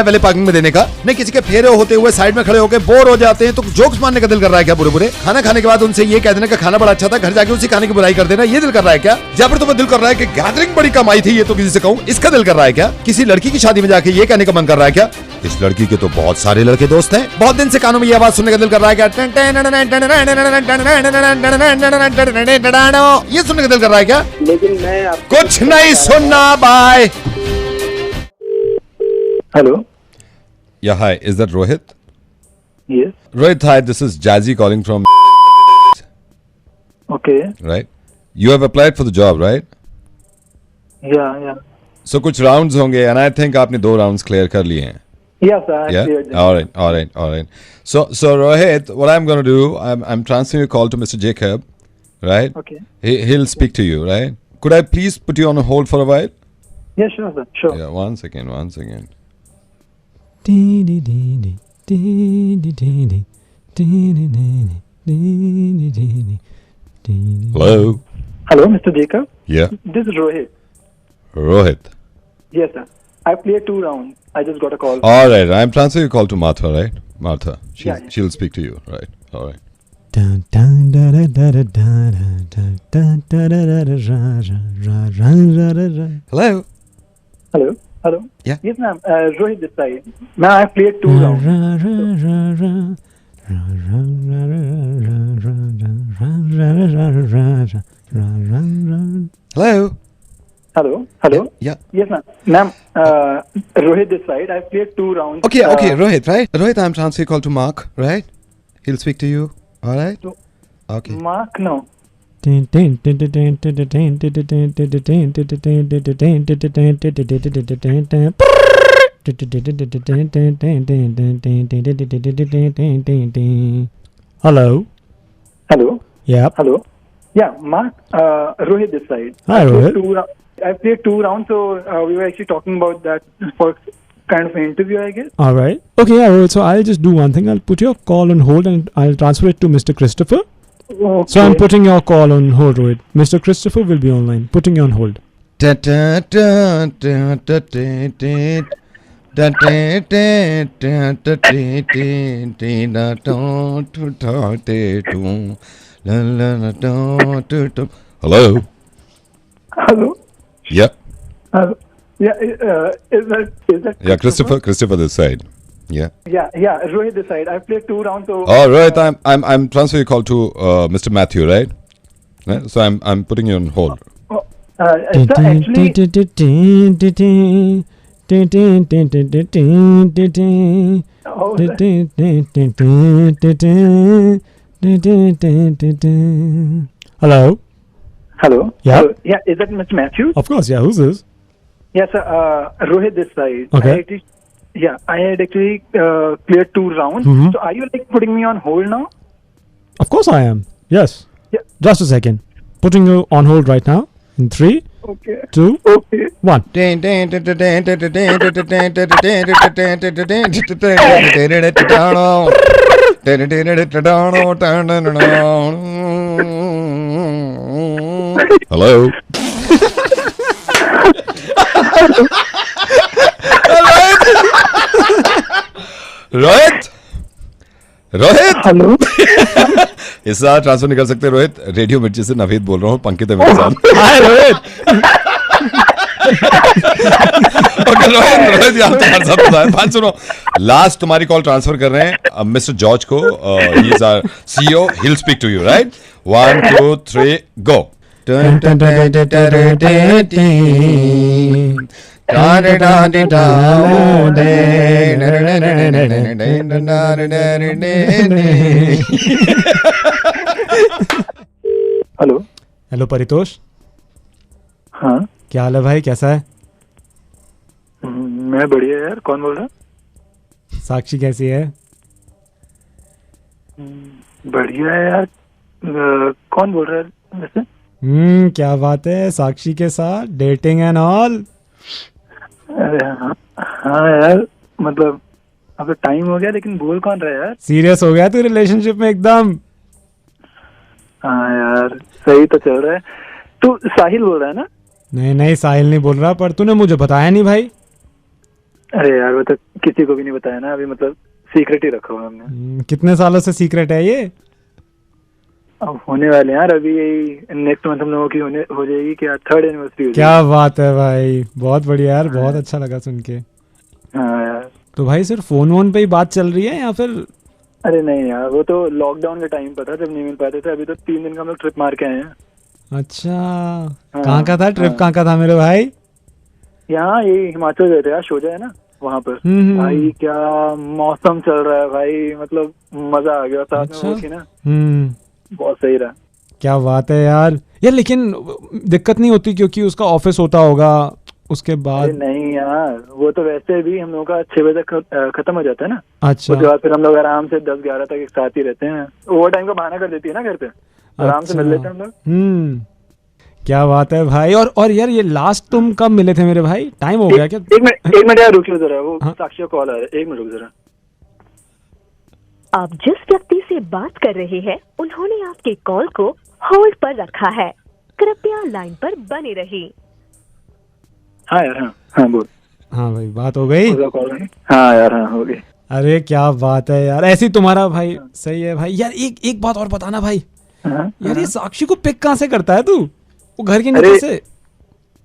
है वैले पार्किंग में देने का, नहीं किसी के फेरे होते हुए साइड में खड़े होकर बोर हो जाते हैं तो जोक्स मारने का दिल कर रहा है क्या? बुरे बुरे खाना खाने के बाद उनसे ये कह देना कि खाना बड़ा अच्छा था, घर जाके उसी खाने की बुराई कर देना, ये दिल कर रहा है क्या? या फिर तुम्हें दिल कर रहा है कि गैदरिंग बड़ी कमाई थी, ये तो किसी से कहूं, इसका दिल कर रहा है क्या? किसी लड़की की शादी में जाके ये कहने का मन कर रहा है क्या? इस लड़की के तो बहुत सारे लड़के दोस्त हैं, बहुत दिन से कानों में ये आवाज सुनने का दिल कर रहा है क्या? ये सुनने का दिल कर रहा है क्या? लेकिन मैं कुछ नहीं सुनना। Bye. Hello. Yeah, hi. Is that Rohit? Yes. Rohit, hi. This is Jazzy calling from. Okay. Right. You have applied for the job, right? Yeah. So कुछ rounds होंगे, and I think आपने 2 rounds clear कर लिए हैं. Yes, sir. I Yeah. cleared them. All right. So Rohit, what I'm going to do, I'm transferring a call to Mr. Jacob, right? Okay. He'll speak to you, right? Could I please put you on a hold for a while? Yeah, sure, sir. Sure. Yeah. One second. Hello. Hello, Mr. Jacob. Yeah. This is Rohit. Rohit. Yes, sir. I played 2 rounds. I just got a call. All right. I'm transferring a call to Martha, right? Martha. Yeah. She'll speak to you, right? All right. Hello. Hello. Yeah. Yes, ma'am. Rohit this side. Ma'am, I played 2 rounds. Hello. Hello. Yeah. Yes, ma'am. Ma'am, Rohit this side. I played 2 rounds. Okay, Rohit, right? Rohit, I'm transferring a call to Mark, right? He'll speak to you. All right? Okay. Mark, no. Hello. Hello. Yep. Hello. Yeah, Mark. Rohit this side. Hi, Rohit. I played 2 rounds, so we were actually talking about that for kind of an interview, I guess. All right. Okay, yeah, Rohit. So I'll just do one thing. I'll put your call on hold and I'll transfer it to Mr. Christopher. Okay. So I'm putting your call on hold, Rohit. Mr. Christopher will be online. Putting you on hold. Hello. Hello. Yeah. Hello. Yeah. Is that? Yeah, Christopher this side. Yeah. Yeah. Rohit this side. I played 2 rounds, so. Oh, Rohit, I'm transferring a call to Mr. Matthew, right? Yeah, so I'm putting you on hold. So actually. Oh, Hello. Hello. Yeah. Hello. Yeah. Is that Mr. Matthew? Of course, yeah. Who's this? Yes, sir. Rohit this side. Okay. I had actually cleared 2 rounds. Mhm. So are you like putting me on hold now? Of course I am. Yes. Yeah. Just a second. Putting you on hold right now. In 3, Okay. 2, Okay. 1. Hello. Rohit hello इस साथ transfer निकल सकते हैं Rohit. Radio Mirchi से नवीद बोल रहा हूँ, पंकित है मेरे साथ। हाय रोहित। ओके रोहित यार तुम्हारे साथ बताया। बात सुनो, लास्ट तुम्हारी कॉल ट्रांसफर कर रहे हैं मिस्टर जॉर्ज को। He is our CEO, he will speak to you, right? 1 2 3 go. Hello. Hello Paritosh. हाँ क्या हाल है भाई, कैसा है? मैं बढ़िया यार। कौन बोल रहा? साक्षी कैसी है? बढ़िया है यार। कौन बोल रहा है वैसे? क्या बात है, साक्षी के साथ डेटिंग एंड ऑल? अरे हाँ यार, मतलब अब तो टाइम हो गया, लेकिन बोल कौन रहा है यार? सीरियस हो गया तू रिलेशनशिप में एकदम? हाँ यार सही तो चल रहा है। तू साहिल बोल रहा है ना? नहीं साहिल नहीं बोल रहा, पर तूने मुझे बताया नहीं भाई। अरे यार वो तो किसी को भी नहीं बताया ना अभी, मतलब सीक्रेट ही रखा हुआ हमने। कितने सालों से सीक्रेट है ये? अब होने वाले यार, अभी यही नेक्स्ट मंथ हम लोगों की हो जाएगी क्या 3rd एनिवर्सरी हो क्या बात है भाई, बहुत बढ़िया यार, बहुत अच्छा लगा सुन के। हाँ यार। तो भाई सिर्फ फोन वोन पे ही बात चल रही है या फिर? अरे नहीं यार, वो तो लॉकडाउन के टाइम पर था जब नहीं मिल पाते थे। अभी तो 3 दिन का हम लोग ट्रिप मार के आए हैं। अच्छा, कहाँ का था ट्रिप? कहाँ का था मेरे भाई? यहाँ ये हिमाचल गए थे यार, शोजा है ना वहाँ पर। भाई क्या मौसम चल रहा है भाई, मतलब मजा आ गया साथ में वो थी ना, बहुत सही रहा। क्या बात है यार। यार लेकिन दिक्कत नहीं होती क्योंकि उसका ऑफिस होता होगा उसके बाद? नहीं यार, वो तो वैसे भी हम लोग का 6 बजे तक खत्म हो जाता है ना। अच्छा। उसके बाद फिर हम लोग आराम से 10-11 तक एक साथ ही रहते हैं। ओवर टाइम का बहाना कर देती है ना घर पे, आराम से मिल लेते हैं हम लोग। क्या बात है भाई। और यार ये लास्ट तुम कब मिले थे मेरे भाई? टाइम हो गया क्या? एक मिनट यार रुकिए जरा, वो साक्षी का कॉल आ रहा है, 1 मिनट रुक जरा। आप जिस व्यक्ति से बात कर रहे हैं उन्होंने आपके कॉल को होल्ड पर रखा है, कृपया लाइन पर बने रहिए। हाँ यार, हाँ बोल। हाँ भाई, बात हो गई? हाँ यार, हाँ हो गई। अरे क्या बात है यार, ऐसे ही तुम्हारा भाई सही है भाई। यार एक बात और बताना भाई, यार ये साक्षी को पिक कहाँ से करता है तू? वो घर के नीचे से?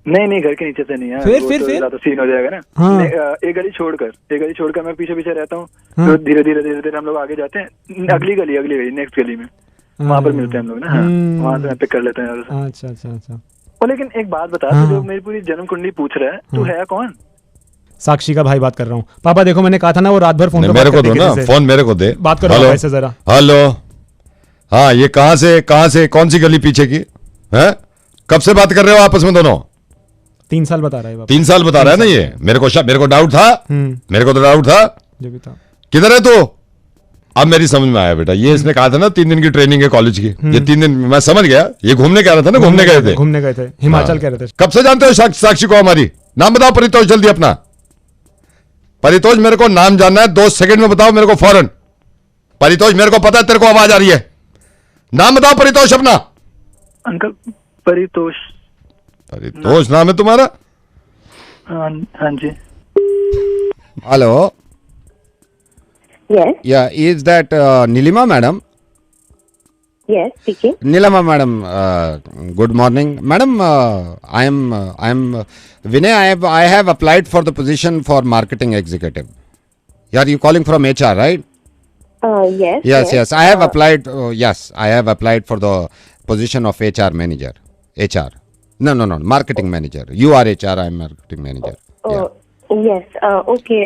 नहीं घर के नीचे से नहीं यार। फिर तो सीन हो जाएगा ना। हाँ। एक गली छोड़कर मैं पीछे रहता हूँ। हाँ। तो धीरे धीरे हम लोग आगे जाते हैं, अगली गली नेक्स्ट गली में, वहाँ पर मिलते हैं हम लोग ना। वहाँ से पिक कर लेते हैं। अच्छा। और लेकिन एक बात बता, तू जो मेरी पूरी जन्म कुंडली पूछ रहा है, तू है कौन? साक्षी का भाई बात कर रहा हूँ। पापा देखो, मैंने कहा था ना वो रात भर फोन मेरे को दो ना, फोन मेरे को दे। बात करो भाई से जरा। हेलो, हाँ ये कहाँ से कौन सी गली पीछे की है? कब से बात कर रहे हो आपस में दोनों? 3 साल बता रहा है। 3 साल बता रहा है ना ये? मेरे को डाउट था, मेरे को तो डाउट था। किधर है तू? अब मेरी समझ में आया बेटा, ये इसने कहा था ना 3 दिन की ट्रेनिंग है कॉलेज की, ये 3 दिन मैं समझ गया। ये घूमने कह रहा था ना, घूमने गए थे हिमाचल कह रहे थे। कब से जानते हो साक्षी को हमारी? नाम बताओ परितोष, जल्दी अपना परितोष, मेरे को नाम जानना है, 2 सेकंड में बताओ मेरे को फौरन। परितोष, मेरे को पता है तेरे को आवाज आ रही है, नाम बताओ परितोष अपना। अंकल परितोष नाम है तुम्हारा? हाँ जी। Hello. Yes. Yeah, is that Nilima madam? Yes, speaking. Nilima madam, good morning, madam. I am Vinay. I have applied for the position for marketing executive. Are you calling from HR, right? Yes. Yes. I have applied. Yes, I have applied for the position of HR manager. HR. No. Marketing manager. You are HR. I am marketing manager. Yes. Okay.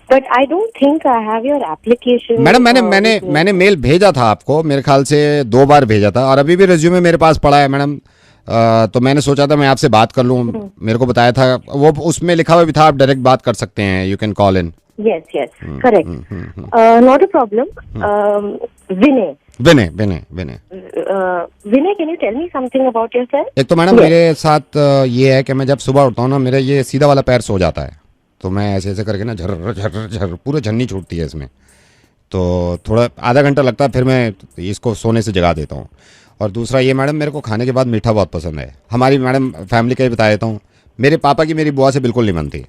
But I don't think I have your application. Madam मैंने mail भेजा था आपको, मेरे ख्याल से 2 बार भेजा था, और अभी भी रिज्यूमे मेरे पास पड़ा है मैडम। तो मैंने सोचा था मैं आपसे बात कर लूँ। मेरे को बताया था, वो उसमें लिखा हुआ भी था, आप डायरेक्ट बात कर सकते हैं, you can call in. Yes, correct. Not a problem. Vinay, can you tell me something about yourself? एक तो मैडम मेरे साथ ये है कि मैं जब सुबह उठता हूँ ना, मेरा ये सीधा वाला पैर सो जाता है, तो मैं ऐसे करके ना झर पूरा झन्नी छूटती है इसमें, तो थोड़ा आधा घंटा लगता है, फिर मैं इसको सोने से जगा देता हूँ। और दूसरा ये मैडम, मेरे को खाने के बाद मीठा बहुत पसंद है। हमारी मैडम फैमिली का ही बता देता हूँ, मेरे पापा की मेरी बुआ से बिल्कुल नहीं बनती।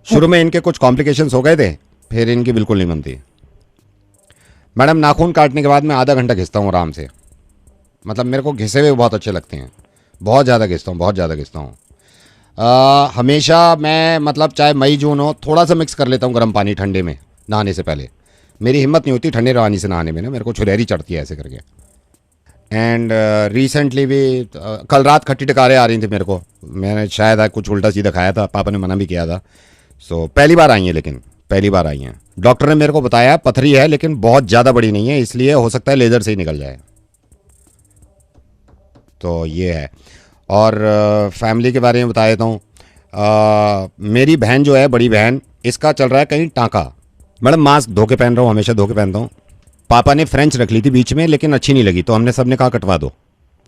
शुरू में इनके कुछ कॉम्प्लिकेशंस हो गए थे, फिर इनकी बिल्कुल नहीं बनती। मैडम नाखून काटने के बाद मैं आधा घंटा घिसता हूँ आराम से, मतलब मेरे को घिसे हुए बहुत अच्छे लगते हैं, बहुत ज़्यादा घिसता हूँ। हमेशा मैं, मतलब चाहे मई जून हो, थोड़ा सा मिक्स कर लेता हूँ गर्म पानी ठंडे में नहाने से पहले। मेरी हिम्मत नहीं होती ठंडे पानी से नहाने में ना, मेरे को छुरैरी चढ़ती है ऐसे करके। एंड रिसेंटली भी कल रात खट्टी टकारे आ रही थी मेरे को, मैंने शायद कुछ उल्टा सीधा खाया था, पापा ने मना भी किया था। सो पहली बार आई हैं। डॉक्टर ने मेरे को बताया पथरी है, लेकिन बहुत ज़्यादा बड़ी नहीं है, इसलिए हो सकता है लेज़र से ही निकल जाए। तो ये है। और फैमिली के बारे में बता देता हूँ। मेरी बहन जो है, बड़ी बहन, इसका चल रहा है कहीं टाँका। मैडम मास्क धो के पहन रहा हूँ, हमेशा धो के पहनता हूँ। पापा ने फ्रेंच रख ली थी बीच में, लेकिन अच्छी नहीं लगी, तो हमने सबने कहा कटवा दो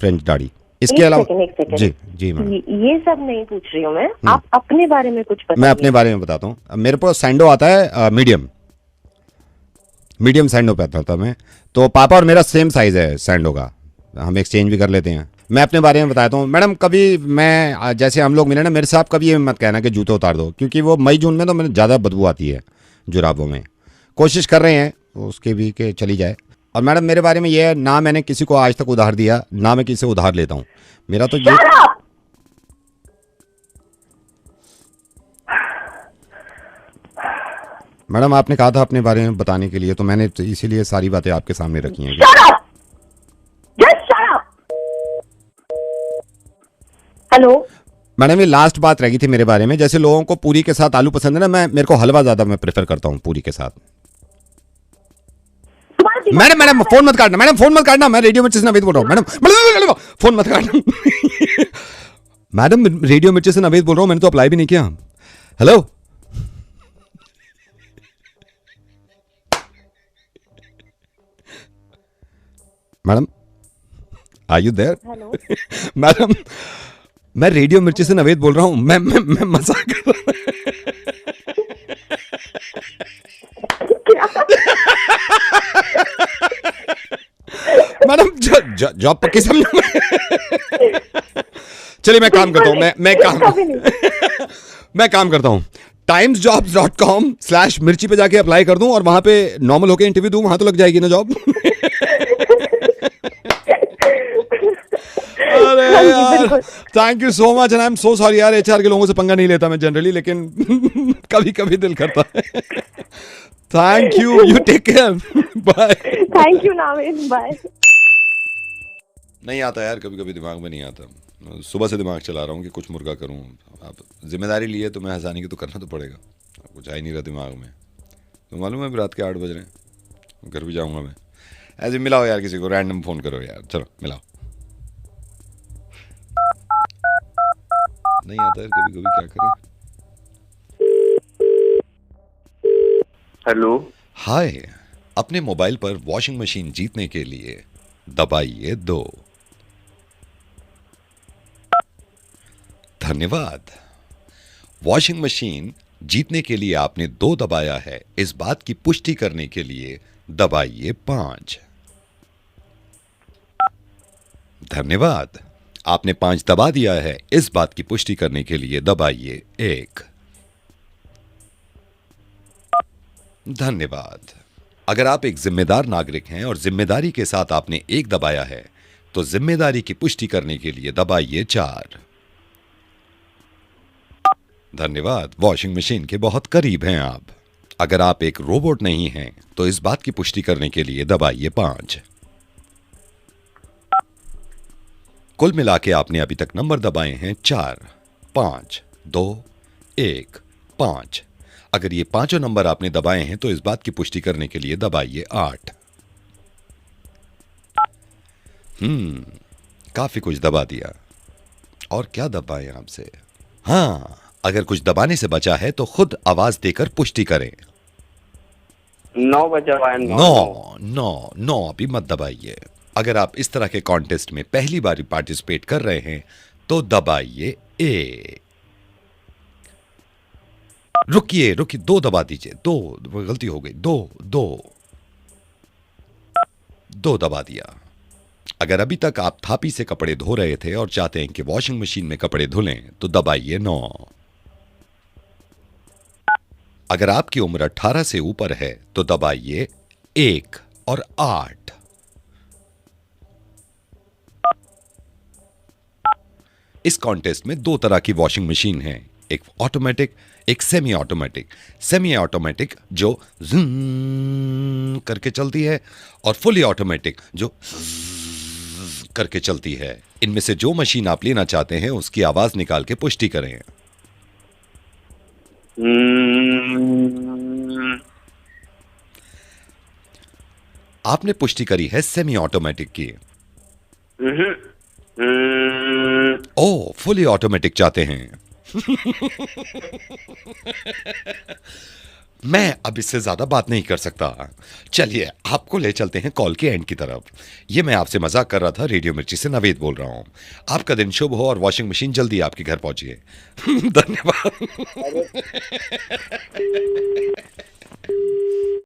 फ्रेंच दाढ़ी। इसके अलावा जी मैडम, ये सब नहीं पूछ रही हूँ मैं, आप अपने बारे में कुछ बताइए। मैं अपने बारे में बताता हूँ। मेरे को सैंडो आता है, मीडियम सैंडो पहनता था मैं। तो पापा और मेरा सेम साइज है सैंडो का, हम एक्सचेंज भी कर लेते हैं। मैं अपने बारे में बताता हूँ मैडम। कभी मैं जैसे हम लोग मिले ना, मेरे साथ कभी ये मत कहना कि जूते उतार दो, क्योंकि वो मई जून में तो मैंने ज़्यादा बदबू आती है जुराबों में। कोशिश कर रहे हैं उसके भी कि चली जाए। और मैडम मेरे बारे में ये है, ना मैंने किसी को आज तक उधार दिया, ना मैं किसी से उधार लेता हूँ। मेरा तो ये मैडम आपने कहा था अपने बारे में बताने के लिए, तो मैंने तो इसीलिए सारी बातें आपके सामने रखी हैं। हेलो मैडम ये लास्ट बात रह गई थी मेरे बारे में। जैसे लोगों को पूरी के साथ आलू पसंद है ना, मेरे को हलवा ज्यादा मैं प्रेफर करता हूँ पूरी के साथ। मैडम फोन मत काटना, मैडम फोन मत काटना, मैं रेडियो मिर्ची से नवेद बोल रहा हूँ। मैडम फोन मत काटना। मैडम रेडियो मिर्ची से नवेद बोल रहा हूँ, मैंने तो अप्लाई भी नहीं किया। Hello madam, are you there? Madam मैं रेडियो मिर्ची से नवेद बोल रहा हूँ। मैं मजाक कर रहा हूँ। मैडम जॉब पक्की समझ। चलिए मैं काम करता हूँ, मैं काम करता हूँ। timesjobs.com/mirchi पे जाके अप्लाई कर दूं और वहां पे नॉर्मल होके इंटरव्यू दूं, वहां तो लग जाएगी ना जॉब। अरे यार thank you so much and I am so sorry यार। एचआर के लोगों से पंगा नहीं लेता मैं जनरली, लेकिन कभी कभी दिल करता है। Thank you, you take care, bye. Thank you Naved, bye. नहीं आता यार, कभी कभी दिमाग में नहीं आता। सुबह से दिमाग चला रहा हूँ कि कुछ मुर्गा करूँ। आप जिम्मेदारी लिए तो मैं हंसाने की तो करना तो पड़ेगा, कुछ आ ही नहीं रहा दिमाग में। तो मालूम है रात के 8 बज रहे हैं, घर भी जाऊँगा मैं। ऐसे मिलाओ यार किसी को, रैंडम फ़ोन करो यार, चलो मिलाओ। नहीं आता है कभी कभी, क्या करें। हेलो हाय, अपने मोबाइल पर वॉशिंग मशीन जीतने के लिए दबाइए 2। धन्यवाद। वॉशिंग मशीन जीतने के लिए आपने 2 दबाया है। इस बात की पुष्टि करने के लिए दबाइए 5। धन्यवाद। आपने 5 दबा दिया है। इस बात की पुष्टि करने के लिए दबाइए 1। धन्यवाद। अगर आप एक जिम्मेदार नागरिक हैं और जिम्मेदारी के साथ आपने 1 दबाया है, तो जिम्मेदारी की पुष्टि करने के लिए दबाइए 4। धन्यवाद। वॉशिंग मशीन के बहुत करीब हैं आप। अगर आप एक रोबोट नहीं हैं, तो इस बात की पुष्टि करने के लिए दबाइए 5। कुल मिला के आपने अभी तक नंबर दबाए हैं 4, 5, 2, 1, 5। अगर ये 5 नंबर आपने दबाए हैं, तो इस बात की पुष्टि करने के लिए दबाइए 8। काफी कुछ दबा दिया। और क्या दबाएं आपसे? हाँ, अगर कुछ दबाने से बचा है तो खुद आवाज देकर पुष्टि करें। 9 बजा हुआ है। 9 अभी मत दबाइए। अगर आप इस तरह के कॉन्टेस्ट में पहली बार पार्टिसिपेट कर रहे हैं, तो दबाइए 1। रुकिए 2 दबा दीजिए। 2 गलती हो गई। 2 दबा दिया। अगर अभी तक आप थापी से कपड़े धो रहे थे और चाहते हैं कि वॉशिंग मशीन में कपड़े धुलें, तो दबाइए 9। अगर आपकी उम्र 18 से ऊपर है, तो दबाइए 1 और 8। इस कॉन्टेस्ट में 2 तरह की वॉशिंग मशीन है, एक ऑटोमेटिक, एक सेमी ऑटोमेटिक। सेमी ऑटोमेटिक जो ज़्ज़ करके चलती है, और फुली ऑटोमेटिक जो ज़्ज़ करके चलती है। इनमें से जो मशीन आप लेना चाहते हैं, उसकी आवाज निकाल के पुष्टि करें। आपने पुष्टि करी है सेमी ऑटोमेटिक की। ओ, फुली ऑटोमेटिक चाहते हैं। मैं अब इससे ज्यादा बात नहीं कर सकता। चलिए आपको ले चलते हैं कॉल के एंड की तरफ। ये मैं आपसे मजाक कर रहा था। रेडियो मिर्ची से नवेद बोल रहा हूं। आपका दिन शुभ हो और वॉशिंग मशीन जल्दी आपके घर पहुंचे। धन्यवाद।